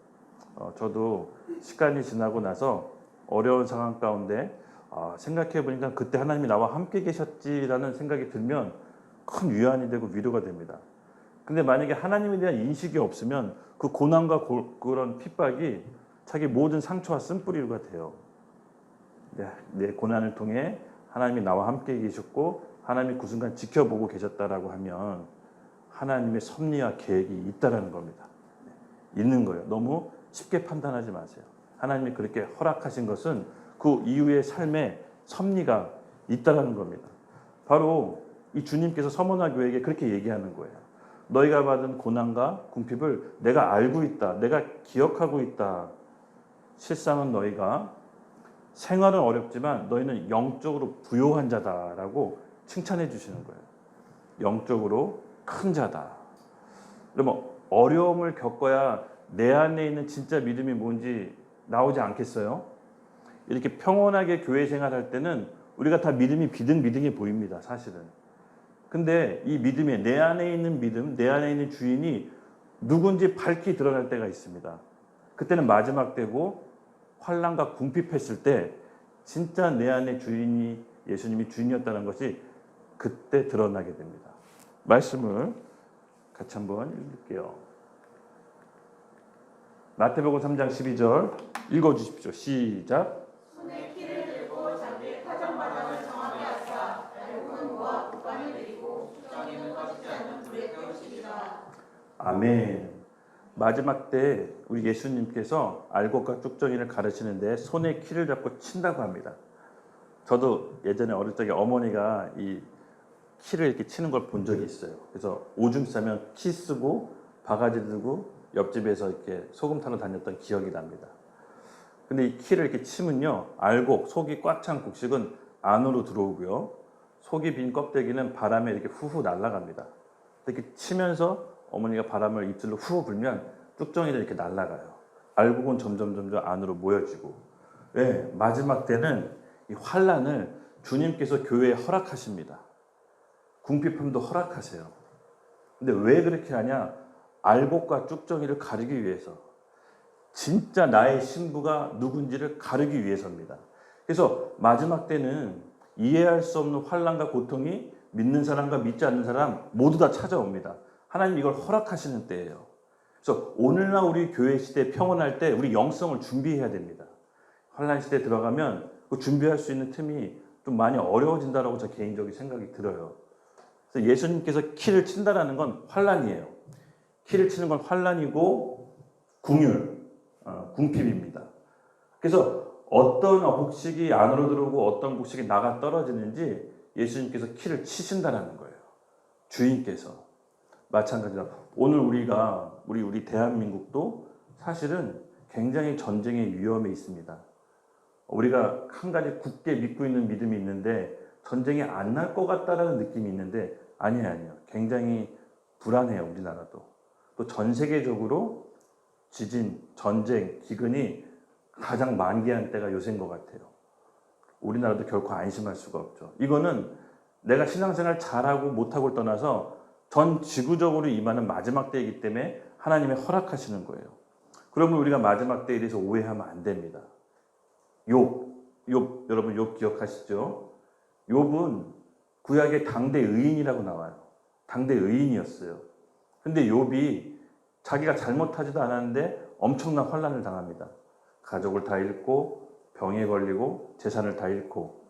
Speaker 3: 저도 시간이 지나고 나서 어려운 상황 가운데 생각해 보니까 그때 하나님이 나와 함께 계셨지라는 생각이 들면 큰 위안이 되고 위로가 됩니다. 근데 만약에 하나님에 대한 인식이 없으면 그 고난과 그런 핍박이 자기 모든 상처와 쓴뿌리가 돼요. 내 고난을 통해 하나님이 나와 함께 계셨고 하나님이 그 순간 지켜보고 계셨다라고 하면 하나님의 섭리와 계획이 있다라는 겁니다. 있는 거예요. 너무 쉽게 판단하지 마세요. 하나님이 그렇게 허락하신 것은 그 이후의 삶에 섭리가 있다라는 겁니다. 바로 이 주님께서 서머나 교회에게 그렇게 얘기하는 거예요. 너희가 받은 고난과 궁핍을 내가 알고 있다. 내가 기억하고 있다. 실상은 너희가 생활은 어렵지만 너희는 영적으로 부요한 자다라고 칭찬해 주시는 거예요. 영적으로 큰 자다. 그러면 어려움을 겪어야 내 안에 있는 진짜 믿음이 뭔지 나오지 않겠어요? 이렇게 평온하게 교회 생활할 때는 우리가 다 믿음이 비등비등해 보입니다. 사실은. 근데 이 믿음에 내 안에 있는 믿음, 내 안에 있는 주인이 누군지 밝히 드러날 때가 있습니다. 그때는 마지막 때고 환난과 궁핍했을 때 진짜 내 안에 주인이 예수님이 주인이었다는 것이 그때 드러나게 됩니다. 말씀을 같이 한번 읽을게요. 마태복음 3장 12절 읽어주십시오. 시작.
Speaker 4: 손에 키를 들고 자기의 타정과정을 정하게 하사 알고는 모아 국간을 드리고 숙정에는 꺼지지 않는 불에 태우시리라.
Speaker 3: 아멘. 마지막 때 우리 예수님께서 알곡과 쭉정이를 가르치는데 손에 키를 잡고 친다고 합니다. 저도 예전에 어릴 적에 어머니가 이 키를 이렇게 치는 걸 본 적이 있어요. 그래서 오줌 싸면 키 쓰고 바가지 들고 옆집에서 이렇게 소금 타러 다녔던 기억이 납니다. 근데 이 키를 이렇게 치면요, 알곡, 속이 꽉 찬 곡식은 안으로 들어오고요, 속이 빈 껍데기는 바람에 이렇게 후후 날아갑니다. 이렇게 치면서 어머니가 바람을 입술로 후 불면 뚝정이를 이렇게 날아가요. 알고 보면 점점 안으로 모여지고. 왜? 마지막 때는 이 환란을 주님께서 교회에 허락하십니다. 궁핍함도 허락하세요. 근데 왜 그렇게 하냐? 알곡과 쭉정이를 가르기 위해서. 진짜 나의 신부가 누군지를 가르기 위해서입니다. 그래서 마지막 때는 이해할 수 없는 환란과 고통이 믿는 사람과 믿지 않는 사람 모두 다 찾아옵니다. 하나님 이걸 허락하시는 때예요. 그래서 오늘날 우리 교회 시대 평온할 때 우리 영성을 준비해야 됩니다. 환란 시대에 들어가면 그 준비할 수 있는 틈이 좀 많이 어려워진다라고 저 개인적인 생각이 들어요. 그래서 예수님께서 키를 친다라는 건 환란이에요. 키를 치는 건 환란이고 궁율, 궁핍입니다. 그래서 어떤 곡식이 안으로 들어오고 어떤 곡식이 나가 떨어지는지 예수님께서 키를 치신다라는 거예요. 주인께서. 마찬가지로 오늘 우리 대한민국도 사실은 굉장히 전쟁의 위험에 있습니다. 우리가 한 가지 굳게 믿고 있는 믿음이 있는데 전쟁이 안 날 것 같다라는 느낌이 있는데 아니에요. 굉장히 불안해요. 우리나라도. 또 전 세계적으로 지진, 전쟁, 기근이 가장 만개한 때가 요새인 것 같아요. 우리나라도 결코 안심할 수가 없죠. 이거는 내가 신앙생활 잘하고 못하고를 떠나서 전 지구적으로 임하는 마지막 때이기 때문에 하나님의 허락하시는 거예요. 그러면 우리가 마지막 때에 대해서 오해하면 안 됩니다. 여러분 욥 기억하시죠? 욥은 구약의 당대 의인이라고 나와요. 당대 의인이었어요. 근데 욥이 자기가 잘못하지도 않았는데 엄청난 환난을 당합니다. 가족을 다 잃고 병에 걸리고 재산을 다 잃고.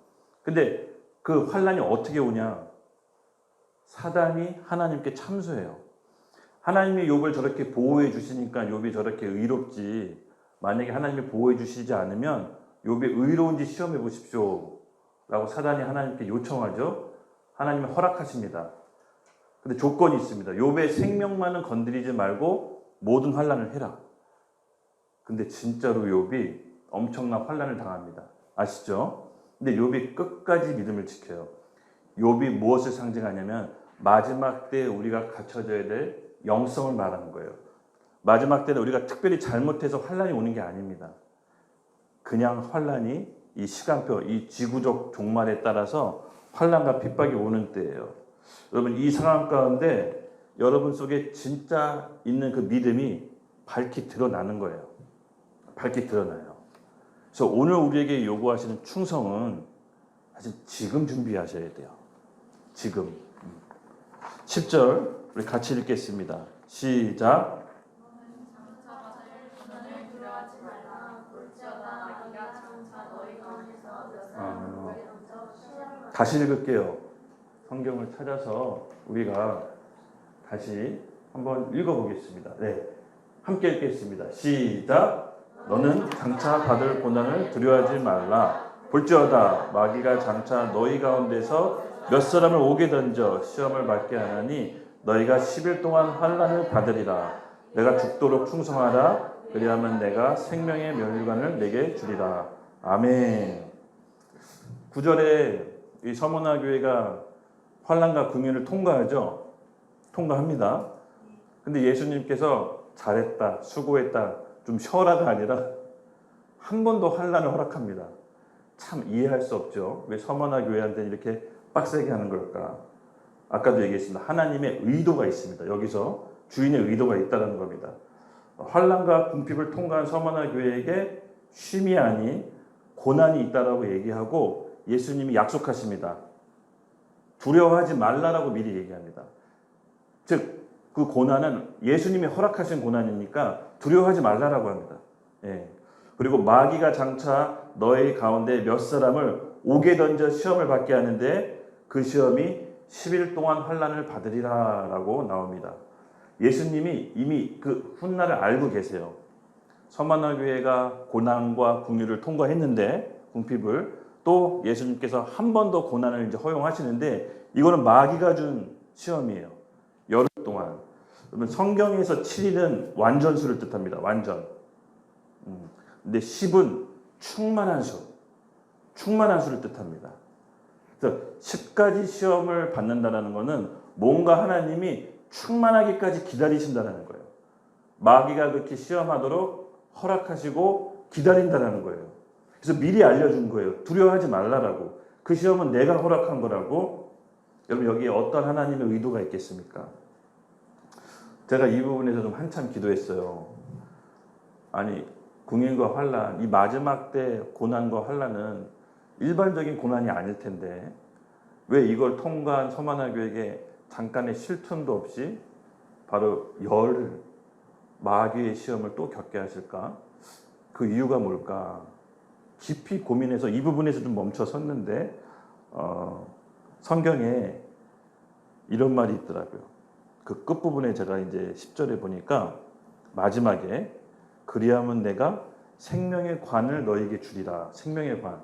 Speaker 3: 근데 그 환난이 어떻게 오냐? 사단이 하나님께 참소해요. 하나님이 욥을 저렇게 보호해 주시니까 욥이 저렇게 의롭지. 만약에 하나님이 보호해 주시지 않으면 욥이 의로운지 시험해 보십시오. 라고 사단이 하나님께 요청하죠. 하나님이 허락하십니다. 근데 조건이 있습니다. 욥의 생명만은 건드리지 말고 모든 환난을 해라. 근데 진짜로 욥이 엄청난 환난을 당합니다. 아시죠? 근데 욥이 끝까지 믿음을 지켜요. 욥이 무엇을 상징하냐면 마지막 때 우리가 갖춰져야 될 영성을 말하는 거예요. 마지막 때는 우리가 특별히 잘못해서 환난이 오는 게 아닙니다. 그냥 환난이 이 시간표, 이 지구적 종말에 따라서 환난과 핍박이 오는 때예요. 여러분 이 상황 가운데 여러분 속에 진짜 있는 그 믿음이 밝히 드러나는 거예요. 밝히 드러나요. 그래서 오늘 우리에게 요구하시는 충성은 사실 지금 준비하셔야 돼요. 지금. 10절 우리 같이 읽겠습니다. 시작. 다시 읽을게요. 성경을 찾아서 우리가 다시 한번 읽어보겠습니다. 네, 함께 읽겠습니다. 시작. 너는 장차 받을 고난을 두려워하지 말라. 볼지어다 마귀가 장차 너희 가운데서 몇 사람을 오게 던져 시험을 받게 하나니 너희가 10일 동안 환난을 받으리라. 내가 죽도록 충성하라. 그리하면 내가 생명의 면류관을 내게 주리라. 아멘. 9절에 이 서문화 교회가 환난과 궁유를 통과하죠. 통과합니다. 근데 예수님께서 잘했다, 수고했다, 좀 쉬어라가 아니라 한 번 더 환난을 허락합니다. 참 이해할 수 없죠. 왜 서문화 교회한테는 이렇게 빡세게 하는 걸까? 아까도 얘기했습니다. 하나님의 의도가 있습니다. 여기서 주인의 의도가 있다는 겁니다. 환난과 궁핍을 통과한 서문화 교회에게 쉼이 아닌 고난이 있다라고 얘기하고 예수님이 약속하십니다. 두려워하지 말라라고 미리 얘기합니다. 즉, 그 고난은 예수님이 허락하신 고난이니까 두려워하지 말라라고 합니다. 예. 그리고 마귀가 장차 너희 가운데 몇 사람을 옥에 던져 시험을 받게 하는데 그 시험이 10일 동안 환난을 받으리라라고 나옵니다. 예수님이 이미 그 훗날을 알고 계세요. 서문화 교회가 고난과 궁유를 통과했는데 궁핍을 또 예수님께서 한 번 더 고난을 이제 허용하시는데 이거는 마귀가 준 시험이에요. 열흘 동안. 그러면 성경에서 7일은 완전수를 뜻합니다. 완전. 근데 10은 충만한 수. 충만한 수를 뜻합니다. 그래서 10가지 시험을 받는다는 것은 뭔가 하나님이 충만하기까지 기다리신다는 거예요. 마귀가 그렇게 시험하도록 허락하시고 기다린다는 거예요. 그래서 미리 알려준 거예요. 두려워하지 말라라고. 그 시험은 내가 허락한 거라고. 여러분 여기에 어떤 하나님의 의도가 있겠습니까? 제가 이 부분에서 좀 한참 기도했어요. 아니 궁인과 환난, 이 마지막 때 고난과 환난은 일반적인 고난이 아닐 텐데 왜 이걸 통과한 서만화 교회에게 잠깐의 쉴 틈도 없이 바로 마귀의 시험을 또 겪게 하실까? 그 이유가 뭘까? 깊이 고민해서 이 부분에서 좀 멈춰 섰는데 성경에 이런 말이 있더라고요. 그 끝부분에 제가 이제 10절에 보니까 마지막에 그리하면 내가 생명의 관을 너에게 주리라. 생명의 관.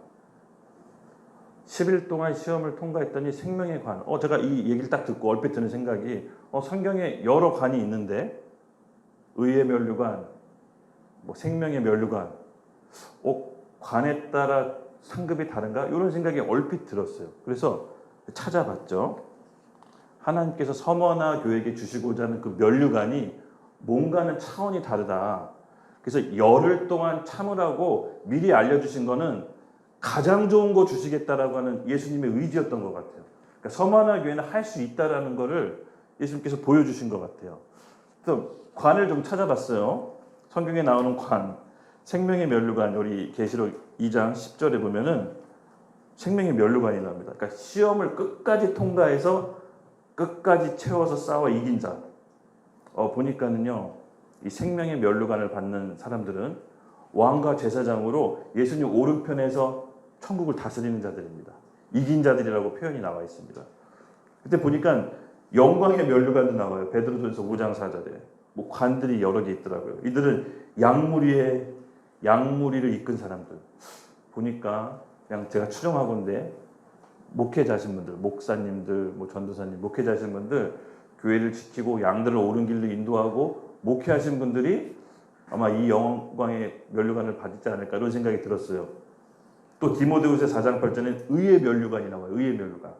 Speaker 3: 10일 동안 시험을 통과했더니 생명의 관. 제가 이 얘기를 딱 듣고 얼핏 드는 생각이 성경에 여러 관이 있는데 의의 면류관, 뭐 생명의 면류관, 관에 따라 상급이 다른가? 이런 생각이 얼핏 들었어요. 그래서 찾아봤죠. 하나님께서 서머나 교회에게 주시고자 하는 그 면류관이 뭔가는 차원이 다르다. 그래서 열흘 동안 참으라고 미리 알려주신 거는 가장 좋은 거 주시겠다라고 하는 예수님의 의지였던 것 같아요. 그러니까 서머나 교회는 할 수 있다라는 거를 예수님께서 보여주신 것 같아요. 그래서 관을 좀 찾아봤어요. 성경에 나오는 관, 생명의 면류관, 우리 계시록 2장 10절에 보면은 생명의 면류관이 나옵니다. 그러니까 시험을 끝까지 통과해서 끝까지 채워서 싸워 이긴 자. 보니까는요, 이 생명의 면류관을 받는 사람들은 왕과 제사장으로 예수님 오른편에서 천국을 다스리는 자들입니다. 이긴 자들이라고 표현이 나와 있습니다. 그때 보니까 영광의 면류관도 나와요. 베드로전서 5장 4절에. 뭐 관들이 여러 개 있더라고요. 이들은 양무리를 이끈 사람들. 보니까 그냥 제가 추정하건대 목회자신 분들, 목사님들, 뭐 전도사님, 목회자신 분들, 교회를 지키고 양들을 옳은 길로 인도하고 목회하신 분들이 아마 이 영광의 면류관을 받지 않을까 이런 생각이 들었어요. 또 디모데후서 4장 8절에 의의 면류관이 나와요. 의의 면류관.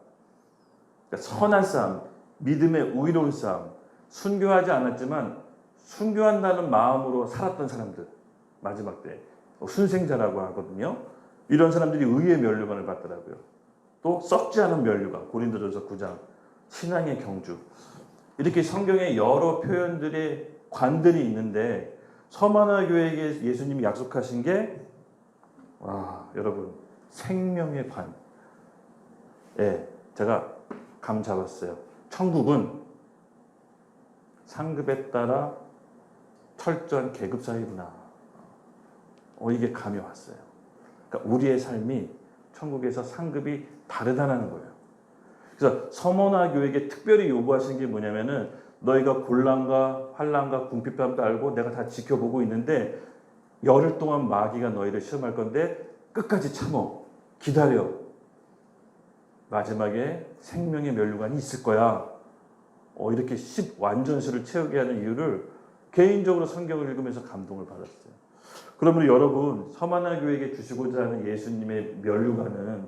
Speaker 3: 그러니까 선한 싸움, 믿음의 의로운 싸움, 순교하지 않았지만 순교한다는 마음으로 살았던 사람들, 마지막 때 순생자라고 하거든요. 이런 사람들이 의의 면류관을 받더라고요. 또 썩지 않은 면류관, 고린도전서 9장, 신앙의 경주. 이렇게 성경에 여러 표현들의 관들이 있는데 서머나 교회에게 예수님이 약속하신 게 여러분 생명의 관. 제가 감 잡았어요. 천국은 상급에 따라 철저한 계급 사회구나. 이게 감이 왔어요. 그러니까 우리의 삶이 천국에서 상급이 다르다는 거예요. 그래서 서머나 교회에게 특별히 요구하신 게 뭐냐면은 너희가 곤란과 환난과 궁핍함도 알고 내가 다 지켜보고 있는데 열흘 동안 마귀가 너희를 시험할 건데 끝까지 참어. 기다려. 마지막에 생명의 면류관이 있을 거야. 이렇게 10완전수를 채우게 하는 이유를 개인적으로 성경을 읽으면서 감동을 받았어요. 그러면 여러분 서머나 교회에게 주시고자 하는 예수님의 면류관은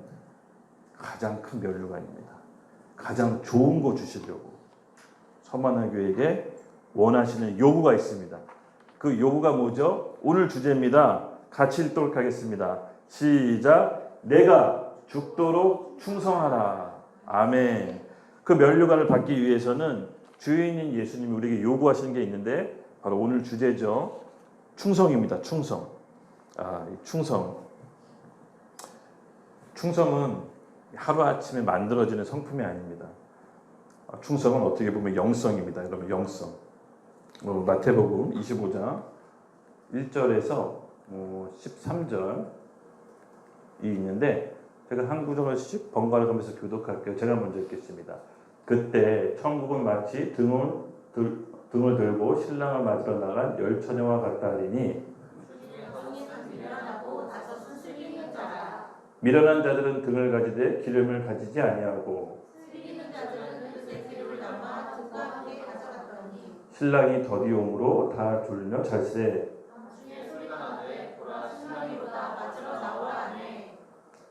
Speaker 3: 가장 큰 면류관입니다. 가장 좋은 거 주시려고 서머나 교회에게 원하시는 요구가 있습니다. 그 요구가 뭐죠? 오늘 주제입니다. 같이 읽도록 하겠습니다. 시작. 내가 죽도록 충성하라. 아멘. 그 면류관을 받기 위해서는 주인인 예수님이 우리에게 요구하시는 게 있는데 바로 오늘 주제죠. 충성입니다. 충성. 충성. 충성은 하루아침에 만들어지는 성품이 아닙니다. 충성은 어떻게 보면 영성입니다. 여러분 영성. 마태복음 25장 1절에서 13절이 있는데 제가 한 구절씩 번갈아 가면서 교독할게요. 제가 먼저 읽겠습니다. 그때 천국은 마치 등을 들고 신랑을 맞으러 나간 열 처녀와 같다 하리니 미련한 자들은 등을 가지되 기름을 가지지 아니하고 신랑이 더디옴으로 다 졸며 잘세.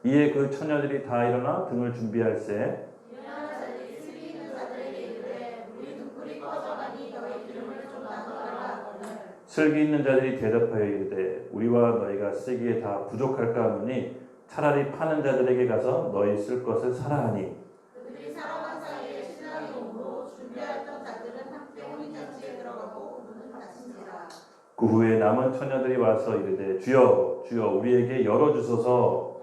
Speaker 3: 이에 그 처녀들이 다 일어나 등을 준비할세. 슬기 있는 자들이 대답하여 이르되 우리와 너희가 쓰기에 다 부족할까 하노니 차라리 파는 자들에게 가서 너희 쓸 것을 사라 하니
Speaker 4: 그들이 살아간 사이에 신랑이 오므로 준비하였던 자들은 함께 혼인잔치에 들어가고 문은 닫힌지라.
Speaker 3: 그 후에 남은 처녀들이 와서 이르되 주여 주여 우리에게 열어주소서.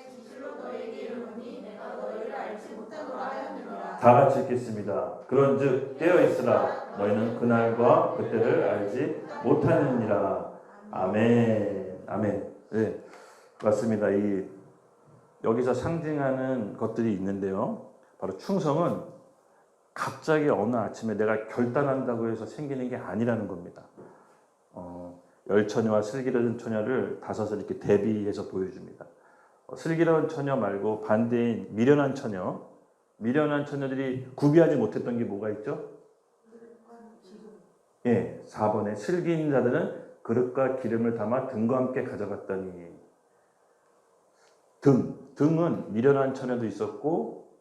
Speaker 4: 진실로 너희에게 이르노니 내가 너희를 알지 못하노라 하였느니라.
Speaker 3: 다 같이 읽겠습니다. 그런즉 깨어있으라 너희는 그날과 그때를 알지 못하느니라. 아멘. 아멘. 네, 맞습니다. 이 여기서 상징하는 것들이 있는데요. 바로 충성은 갑자기 어느 아침에 내가 결단한다고 해서 생기는 게 아니라는 겁니다. 열처녀와 슬기로운 처녀를 다섯을 이렇게 대비해서 보여줍니다. 슬기로운 처녀 말고 반대인 미련한 처녀, 미련한 처녀들이 구비하지 못했던 게 뭐가 있죠? 예, 4번에 슬기 있는 자들은 그릇과 기름을 담아 등과 함께 가져갔더니 등은 미련한 처녀도 있었고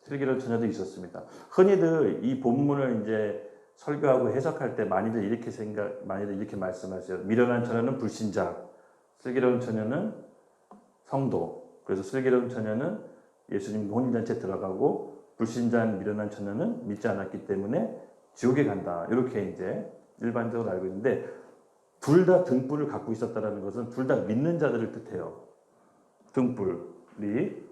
Speaker 3: 슬기로운 처녀도 있었습니다. 흔히들 이 본문을 이제 설교하고 해석할 때 많이들 이렇게 말씀하세요. 미련한 처녀는 불신자, 슬기로운 처녀는 성도. 그래서 슬기로운 처녀는 예수님 혼인잔치에 들어가고 불신자한 미련한 처녀는 믿지 않았기 때문에 지옥에 간다. 이렇게 이제 일반적으로 알고 있는데 둘 다 등불을 갖고 있었다는 것은 둘 다 믿는 자들을 뜻해요. 등불이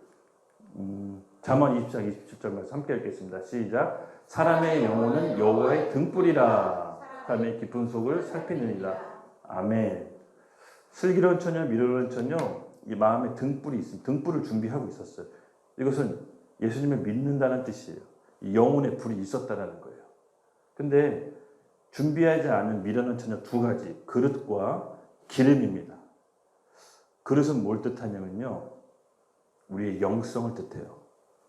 Speaker 3: 잠언 20장 27절 말씀 함께 읽겠습니다. 시작. 사람의 영혼은 여호와의 등불이라. 사람의 깊은 속을 살피느니라. 아멘. 슬기로운 처녀, 미련한 처녀 이 마음에 등불이 있습니다. 등불을 준비하고 있었어요. 이것은 예수님을 믿는다는 뜻이에요. 이 영혼의 불이 있었다는 거예요. 근데 준비하지 않은 미련한 처녀 두 가지, 그릇과 기름입니다. 그릇은 뭘 뜻하냐면요, 우리의 영성을 뜻해요.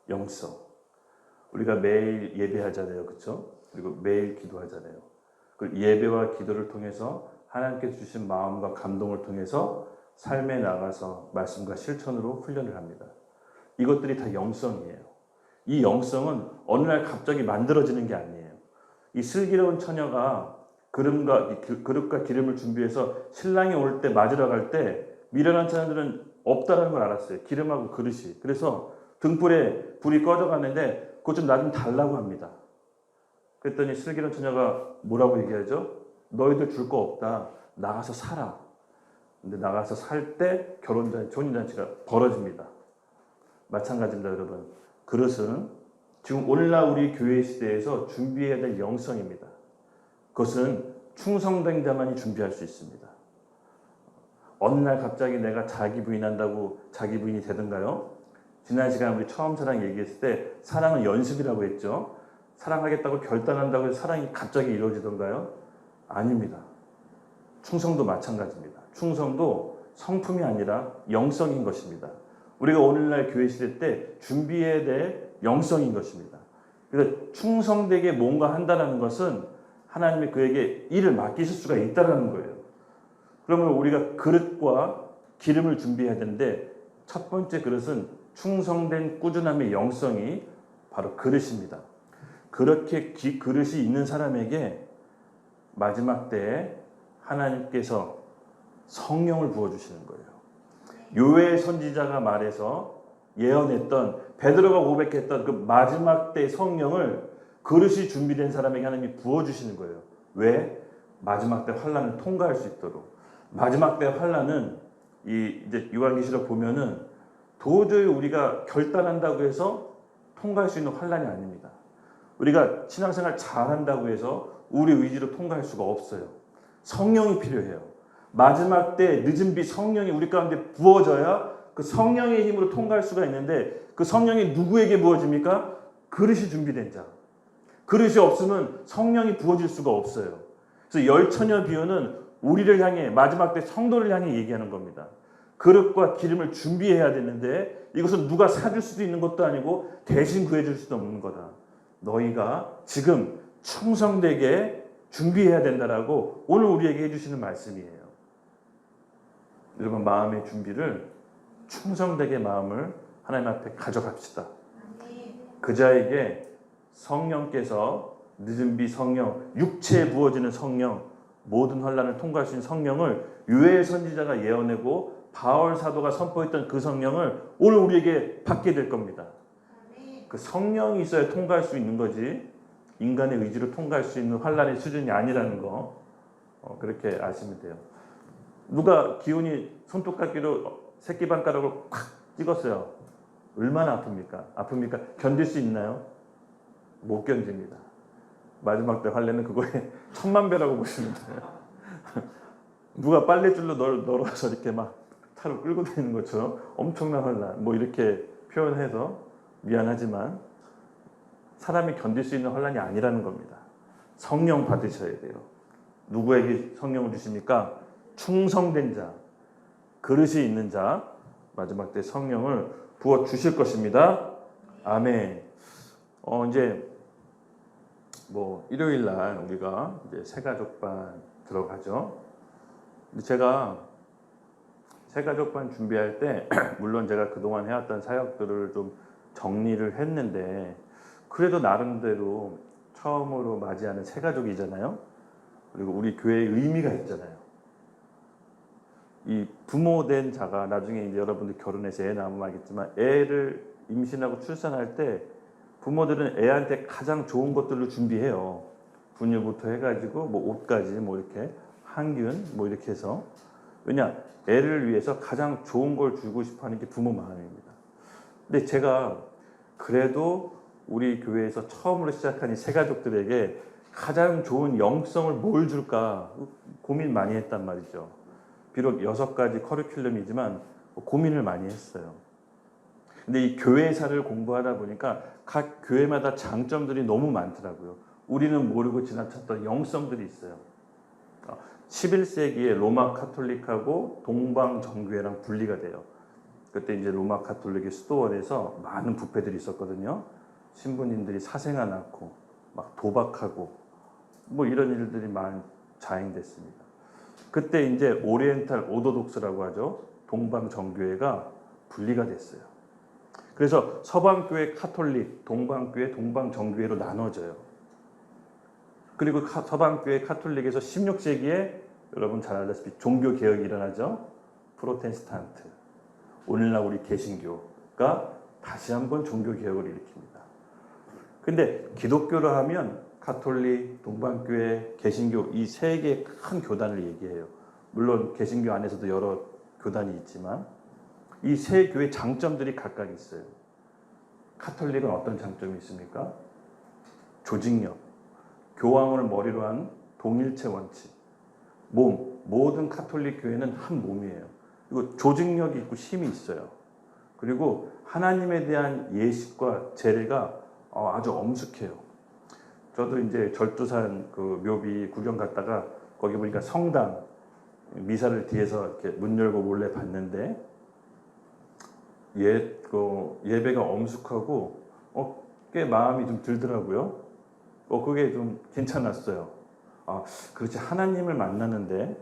Speaker 3: 영성. 우리가 매일 예배하잖아요, 그렇죠? 그리고 매일 기도하잖아요. 그 예배와 기도를 통해서 하나님께서 주신 마음과 감동을 통해서 삶에 나가서 말씀과 실천으로 훈련을 합니다. 이것들이 다 영성이에요. 이 영성은 어느 날 갑자기 만들어지는 게 아니에요. 이 슬기로운 처녀가 그릇과 기름을 준비해서 신랑이 올 때 맞으러 갈 때 미련한 처녀들은 없다는 걸 알았어요. 기름하고 그릇이. 그래서 등불에 불이 꺼져가는데 그것 좀 나 좀 달라고 합니다. 그랬더니 슬기로운 처녀가 뭐라고 얘기하죠? 너희들 줄 거 없다. 나가서 사라. 근데 나가서 살 때 혼인잔치가 벌어집니다. 마찬가지입니다, 여러분. 그릇은 지금 오늘날 우리 교회 시대에서 준비해야 될 영성입니다. 그것은 충성된 자만이 준비할 수 있습니다. 어느 날 갑자기 내가 자기 부인한다고 자기 부인이 되던가요? 지난 시간 우리 처음 사랑 얘기했을 때 사랑은 연습이라고 했죠. 사랑하겠다고 결단한다고 해서 사랑이 갑자기 이루어지던가요? 아닙니다. 충성도 마찬가지입니다. 충성도 성품이 아니라 영성인 것입니다. 우리가 오늘날 교회 시대 때 준비해야 될 영성인 것입니다. 그래서 충성되게 뭔가 한다는 것은 하나님이 그에게 일을 맡기실 수가 있다는 거예요. 그러면 우리가 그릇과 기름을 준비해야 되는데 첫 번째 그릇은 충성된 꾸준함의 영성이 바로 그릇입니다. 그렇게 그릇이 있는 사람에게 마지막 때에 하나님께서 성령을 부어주시는 거예요. 요엘 선지자가 말해서 예언했던 베드로가 고백했던 그 마지막 때의 성령을 그릇이 준비된 사람에게 하나님이 부어주시는 거예요. 왜? 마지막 때 환난을 통과할 수 있도록. 마지막 때 환난은 이제 요한계시록 보면은 도저히 우리가 결단한다고 해서 통과할 수 있는 환난이 아닙니다. 우리가 신앙생활 잘한다고 해서 우리 의지로 통과할 수가 없어요. 성령이 필요해요. 마지막 때 늦은 비 성령이 우리 가운데 부어져야 그 성령의 힘으로 통과할 수가 있는데 그 성령이 누구에게 부어집니까? 그릇이 준비된 자. 그릇이 없으면 성령이 부어질 수가 없어요. 그래서 열처녀 비유는 우리를 향해 마지막 때 성도를 향해 얘기하는 겁니다. 그릇과 기름을 준비해야 되는데 이것은 누가 사줄 수도 있는 것도 아니고 대신 구해줄 수도 없는 거다. 너희가 지금 충성되게 준비해야 된다라고 오늘 우리에게 해주시는 말씀이에요. 여러분 마음의 준비를 충성되게 마음을 하나님 앞에 가져갑시다. 그 자에게 성령께서 늦은 비 성령, 육체에 부어지는 성령, 모든 환란을 통과할 수 있는 성령을 요엘 선지자가 예언하고 바울 사도가 선포했던 그 성령을 오늘 우리에게 받게 될 겁니다. 그 성령이 있어야 통과할 수 있는 거지 인간의 의지로 통과할 수 있는 환란의 수준이 아니라는 거 그렇게 아시면 돼요. 누가 기운이 손톱깎이로 새끼발가락을 콱 찍었어요. 얼마나 아픕니까? 아픕니까? 견딜 수 있나요? 못 견딥니다. 마지막 때 환란은 그거에 천만 배라고 보시면 돼요. 누가 빨래줄로 널어서 이렇게 막 차로 끌고 다니는 것처럼 엄청난 환란 뭐 이렇게 표현해서 미안하지만 사람이 견딜 수 있는 환란이 아니라는 겁니다. 성령 받으셔야 돼요. 누구에게 성령을 주십니까? 충성된 자, 그릇이 있는 자, 마지막 때 성령을 부어 주실 것입니다. 아멘. 이제 뭐 일요일 날 우리가 이제 새가족반 들어가죠. 근데 제가 새가족반 준비할 때 물론 제가 그동안 해왔던 사역들을 좀 정리를 했는데 그래도 나름대로 처음으로 맞이하는 새가족이잖아요. 그리고 우리 교회의 의미가 있잖아요. 이 부모된 자가 나중에 이제 여러분들 결혼해서 애 낳으면 알겠지만 애를 임신하고 출산할 때 부모들은 애한테 가장 좋은 것들로 준비해요. 분유부터 해가지고 뭐 옷까지 뭐 이렇게 항균 뭐 이렇게 해서 왜냐 애를 위해서 가장 좋은 걸 주고 싶어하는 게 부모 마음입니다. 근데 제가 그래도 우리 교회에서 처음으로 시작한 이 새가족들에게 가장 좋은 영성을 뭘 줄까 고민 많이 했단 말이죠. 비록 6가지 커리큘럼이지만 고민을 많이 했어요. 근데 이 교회사를 공부하다 보니까 각 교회마다 장점들이 너무 많더라고요. 우리는 모르고 지나쳤던 영성들이 있어요. 11세기에 로마 카톨릭하고 동방 정교회랑 분리가 돼요. 그때 이제 로마 카톨릭의 수도원에서 많은 부패들이 있었거든요. 신부님들이 사생아 낳고 막 도박하고 뭐 이런 일들이 많이 자행됐습니다. 그때 이제 오리엔탈 오도독스라고 하죠. 동방 정교회가 분리가 됐어요. 그래서 서방교회 카톨릭, 동방교회, 동방정교회로 나눠져요. 그리고 서방교회 카톨릭에서 16세기에 여러분 잘 알다시피 종교개혁이 일어나죠. 프로테스탄트, 오늘날 우리 개신교가 다시 한번 종교개혁을 일으킵니다. 근데 기독교로 하면 카톨릭, 동방교회, 개신교 이 세 개의 큰 교단을 얘기해요. 물론 개신교 안에서도 여러 교단이 있지만 이 세 교회의 장점들이 각각 있어요. 카톨릭은 어떤 장점이 있습니까? 조직력, 교황을 머리로 한 동일체 원칙, 모든 카톨릭 교회는 한 몸이에요. 그리고 조직력이 있고 힘이 있어요. 그리고 하나님에 대한 예식과 제례가 아주 엄숙해요. 저도 이제 절두산 그 묘비 구경 갔다가 거기 보니까 성당 미사를 뒤에서 이렇게 문 열고 몰래 봤는데 예배가 엄숙하고 꽤 마음이 좀 들더라고요. 그게 좀 괜찮았어요. 그렇지 하나님을 만나는데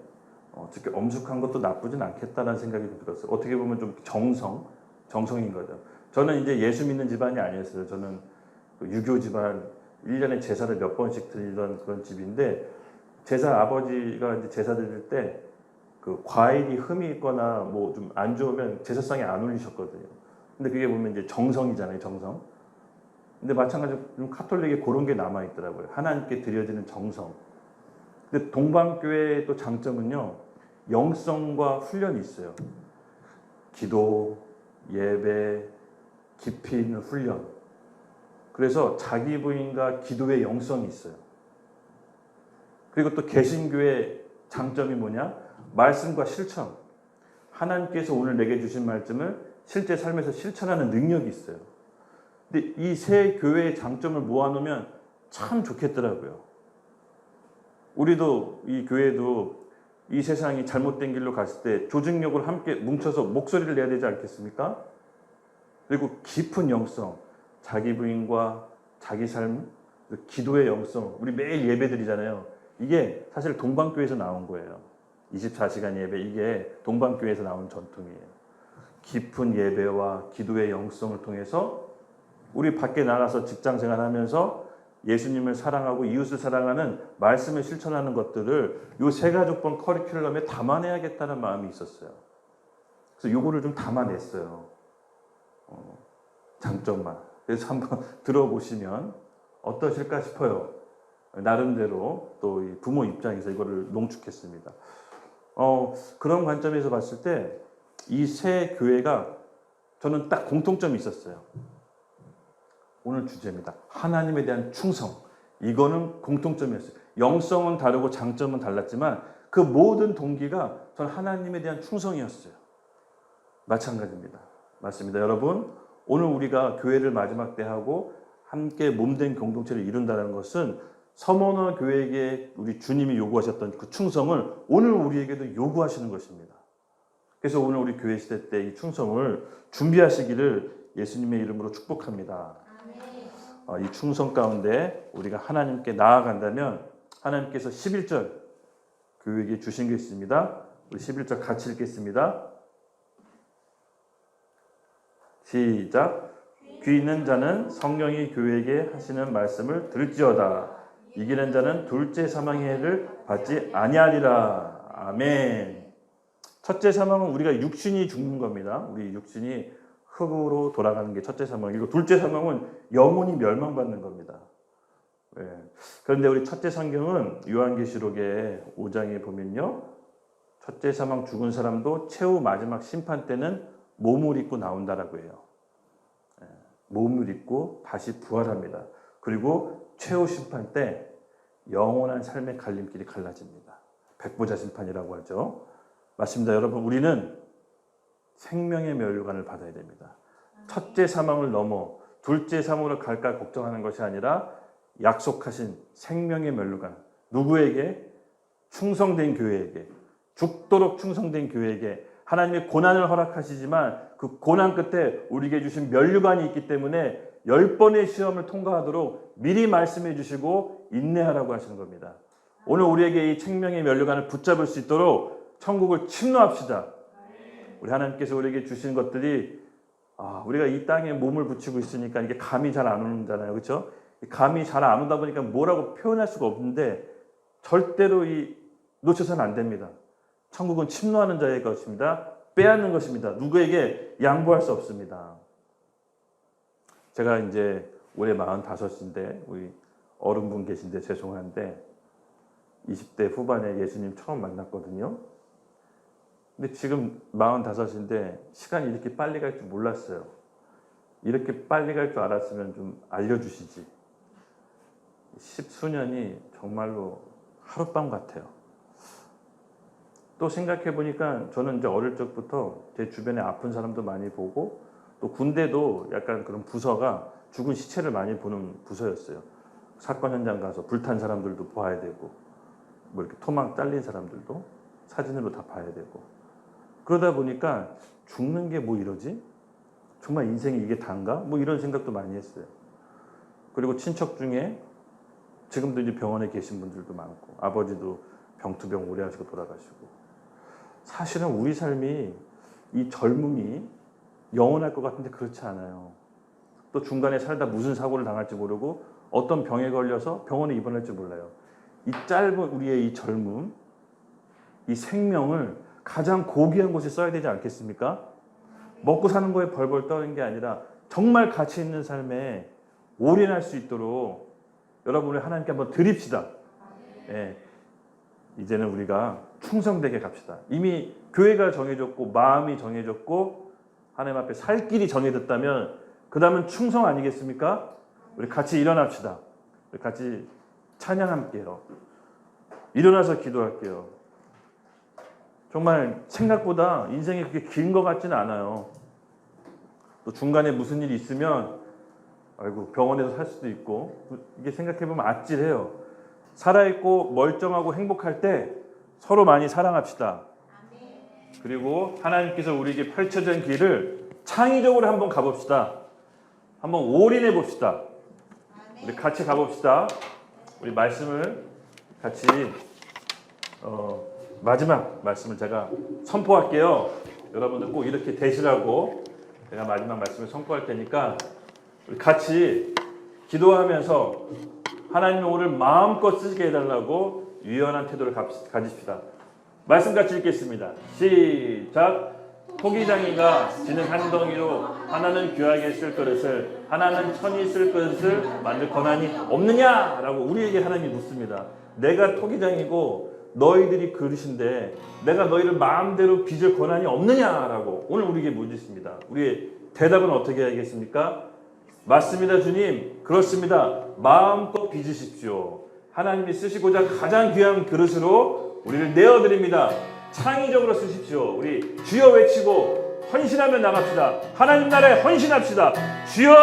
Speaker 3: 어떻게 엄숙한 것도 나쁘진 않겠다라는 생각이 좀 들었어요. 어떻게 보면 좀 정성인 거죠. 저는 이제 예수 믿는 집안이 아니었어요. 저는 유교 집안 1년에 제사를 몇 번씩 드리던 그런 집인데 제사 아버지가 이제 제사 드릴 때 그 과일이 흠이 있거나 뭐 좀 안 좋으면 제사상에 안 올리셨거든요. 근데 그게 보면 이제 정성이잖아요, 정성. 근데 마찬가지로 좀 카톨릭에 그런 게 남아 있더라고요. 하나님께 드려지는 정성. 근데 동방교회의 또 장점은요, 영성과 훈련이 있어요. 기도, 예배, 깊이 있는 훈련. 그래서 자기 부인과 기도의 영성이 있어요. 그리고 또 개신교의 장점이 뭐냐? 말씀과 실천. 하나님께서 오늘 내게 주신 말씀을 실제 삶에서 실천하는 능력이 있어요. 근데 이 세 교회의 장점을 모아놓으면 참 좋겠더라고요. 우리도 이 교회도 이 세상이 잘못된 길로 갔을 때 조직력으로 함께 뭉쳐서 목소리를 내야 되지 않겠습니까? 그리고 깊은 영성, 자기 부인과 자기 삶, 기도의 영성, 우리 매일 예배 드리잖아요. 이게 사실 동방교회에서 나온 거예요. 24시간 예배, 이게 동방교회에서 나온 전통이에요. 깊은 예배와 기도의 영성을 통해서 우리 밖에 나가서 직장생활 하면서 예수님을 사랑하고 이웃을 사랑하는 말씀을 실천하는 것들을 요 세가족본 커리큘럼에 담아내야겠다는 마음이 있었어요. 그래서 요거를 좀 담아냈어요. 장점만. 그래서 한번 들어보시면 어떠실까 싶어요. 나름대로 또 이 부모 입장에서 이거를 농축했습니다. 그런 관점에서 봤을 때 이 세 교회가 저는 딱 공통점이 있었어요. 오늘 주제입니다. 하나님에 대한 충성. 이거는 공통점이었어요. 영성은 다르고 장점은 달랐지만 그 모든 동기가 전 하나님에 대한 충성이었어요. 마찬가지입니다. 맞습니다. 여러분, 오늘 우리가 교회를 마지막 때 하고 함께 몸된 공동체를 이룬다는 것은 서머너 교회에게 우리 주님이 요구하셨던 그 충성을 오늘 우리에게도 요구하시는 것입니다. 그래서 오늘 우리 교회 시대 때 이 충성을 준비하시기를 예수님의 이름으로 축복합니다. 이 충성 가운데 우리가 하나님께 나아간다면 하나님께서 11절 교회에게 주신 게 있습니다. 우리 11절 같이 읽겠습니다. 시작. 귀 있는 자는 성령이 교회에게 하시는 말씀을 들을지어다. 이기는 자는 둘째 사망의 해를 받지 아니하리라. 아멘. 첫째 사망은 우리가 육신이 죽는 겁니다. 우리 육신이 흙으로 돌아가는 게 첫째 사망이고, 둘째 사망은 영혼이 멸망받는 겁니다. 네. 그런데 우리 첫째 성경은 요한계시록의 5장에 보면요, 첫째 사망 죽은 사람도 최후 마지막 심판 때는 몸을 입고 나온다라고 해요. 네. 몸을 입고 다시 부활합니다. 그리고 최후 심판 때 영원한 삶의 갈림길이 갈라집니다. 백보자 심판이라고 하죠. 맞습니다. 여러분, 우리는 생명의 면류관을 받아야 됩니다. 첫째 사망을 넘어 둘째 사망으로 갈까 걱정하는 것이 아니라 약속하신 생명의 면류관. 누구에게? 충성된 교회에게, 죽도록 충성된 교회에게 하나님의 고난을 허락하시지만 그 고난 끝에 우리에게 주신 면류관이 있기 때문에 10번의 시험을 통과하도록 미리 말씀해 주시고 인내하라고 하시는 겁니다. 오늘 우리에게 이 생명의 면류관을 붙잡을 수 있도록 천국을 침노합시다. 우리 하나님께서 우리에게 주신 것들이 우리가 이 땅에 몸을 붙이고 있으니까 이게 감이 잘 안 오잖아요. 그렇죠? 감이 잘 안 오다 보니까 뭐라고 표현할 수가 없는데 절대로 놓쳐서는 안 됩니다. 천국은 침노하는 자의 것입니다. 빼앗는 것입니다. 누구에게 양보할 수 없습니다. 제가 이제 올해 45인데 우리 어른분 계신데 죄송한데 20대 후반에 예수님 처음 만났거든요. 근데 지금 45인데 시간이 이렇게 빨리 갈 줄 몰랐어요. 이렇게 빨리 갈 줄 알았으면 좀 알려주시지. 10수년이 정말로 하룻밤 같아요. 또 생각해 보니까 저는 이제 어릴 적부터 제 주변에 아픈 사람도 많이 보고 또 군대도 약간 그런 부서가 죽은 시체를 많이 보는 부서였어요. 사건 현장 가서 불탄 사람들도 봐야 되고 뭐 이렇게 토막 잘린 사람들도 사진으로 다 봐야 되고 그러다 보니까 죽는 게 뭐 이러지? 정말 인생이 이게 단가? 뭐 이런 생각도 많이 했어요. 그리고 친척 중에 지금도 이제 병원에 계신 분들도 많고 아버지도 병투병 오래 하시고 돌아가시고 사실은 우리 삶이 이 젊음이 영원할 것 같은데 그렇지 않아요. 또 중간에 살다 무슨 사고를 당할지 모르고 어떤 병에 걸려서 병원에 입원할지 몰라요. 이 짧은 우리의 이 젊음, 이 생명을 가장 고귀한 곳에 써야 되지 않겠습니까? 먹고 사는 거에 벌벌 떠는 게 아니라 정말 가치 있는 삶에 올인할 수 있도록 여러분을 하나님께 한번 드립시다. 예. 이제는 우리가 충성되게 갑시다. 이미 교회가 정해졌고 마음이 정해졌고 하나님 앞에 살 길이 정해졌다면 그 다음은 충성 아니겠습니까? 우리 같이 일어납시다. 우리 같이 찬양 함께요. 일어나서 기도할게요. 정말 생각보다 인생이 그렇게 긴 것 같지는 않아요. 또 중간에 무슨 일이 있으면 아이고 병원에서 살 수도 있고 이게 생각해보면 아찔해요. 살아있고 멀쩡하고 행복할 때 서로 많이 사랑합시다. 그리고 하나님께서 우리에게 펼쳐진 길을 창의적으로 한번 가봅시다. 한번 올인해 봅시다. 우리 같이 가봅시다. 우리 말씀을 같이 마지막 말씀을 제가 선포할게요. 여러분들 꼭 이렇게 되시라고 제가 마지막 말씀을 선포할 테니까 우리 같이 기도하면서 하나님의 오늘 마음껏 쓰게 해달라고 유연한 태도를 가집시다. 말씀 같이 읽겠습니다. 시작. 토기장이가 지는 한 덩이로 하나는 귀하게 쓸 그릇을 하나는 천히 쓸 그릇을 만들 권한이 없느냐라고 우리에게 하나님이 묻습니다. 내가 토기장이고 너희들이 그릇인데 내가 너희를 마음대로 빚을 권한이 없느냐라고 오늘 우리에게 묻습니다. 우리의 대답은 어떻게 하겠습니까? 맞습니다, 주님. 그렇습니다. 마음껏 빚으십시오. 하나님이 쓰시고자 가장 귀한 그릇으로 우리를 내어드립니다. 창의적으로 쓰십시오. 우리 주여 외치고 헌신하며 나갑시다. 하나님 나라에 헌신합시다. 주여!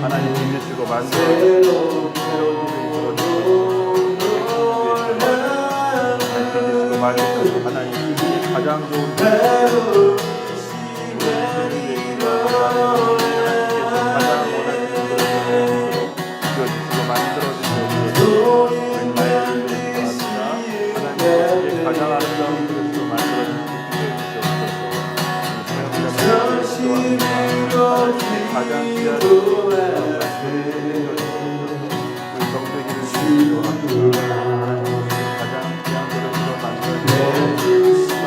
Speaker 3: 하나님 빚으시고 만들어주시고 하나님 가장 좋은 가장 원하는 그릇으로 만들어주시고 하나님 가장 아름다운 그릇으로 만들어주시옵소서. 가장 귀한 정되기를 기도합니다. 가장 귀한 그릇으로 만들어주시옵소서.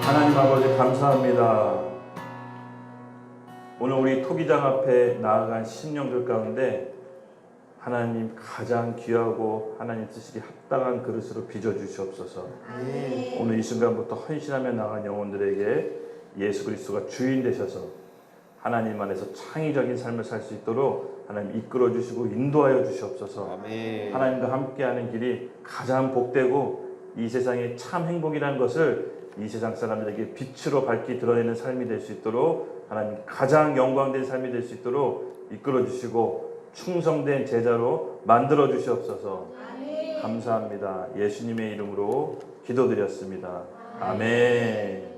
Speaker 3: 하나님 아버지 감사합니다. 오늘 우리 토기장 앞에 나아간 심령들 가운데 하나님 가장 귀하고 하나님 뜻이 합당한 그릇으로 빚어주시옵소서. 오늘 이 순간부터 헌신하며 나간 영혼들에게 예수 그리스도가 주인 되셔서 하나님 안에서 창의적인 삶을 살 수 있도록 하나님 이끌어 주시고 인도하여 주시옵소서.
Speaker 2: 아멘.
Speaker 3: 하나님과 함께하는 길이 가장 복되고 이 세상의 참 행복이라는 것을 이 세상 사람들에게 빛으로 밝게 드러내는 삶이 될 수 있도록 하나님 가장 영광된 삶이 될 수 있도록 이끌어 주시고 충성된 제자로 만들어 주시옵소서. 감사합니다. 예수님의 이름으로 기도드렸습니다. 아멘.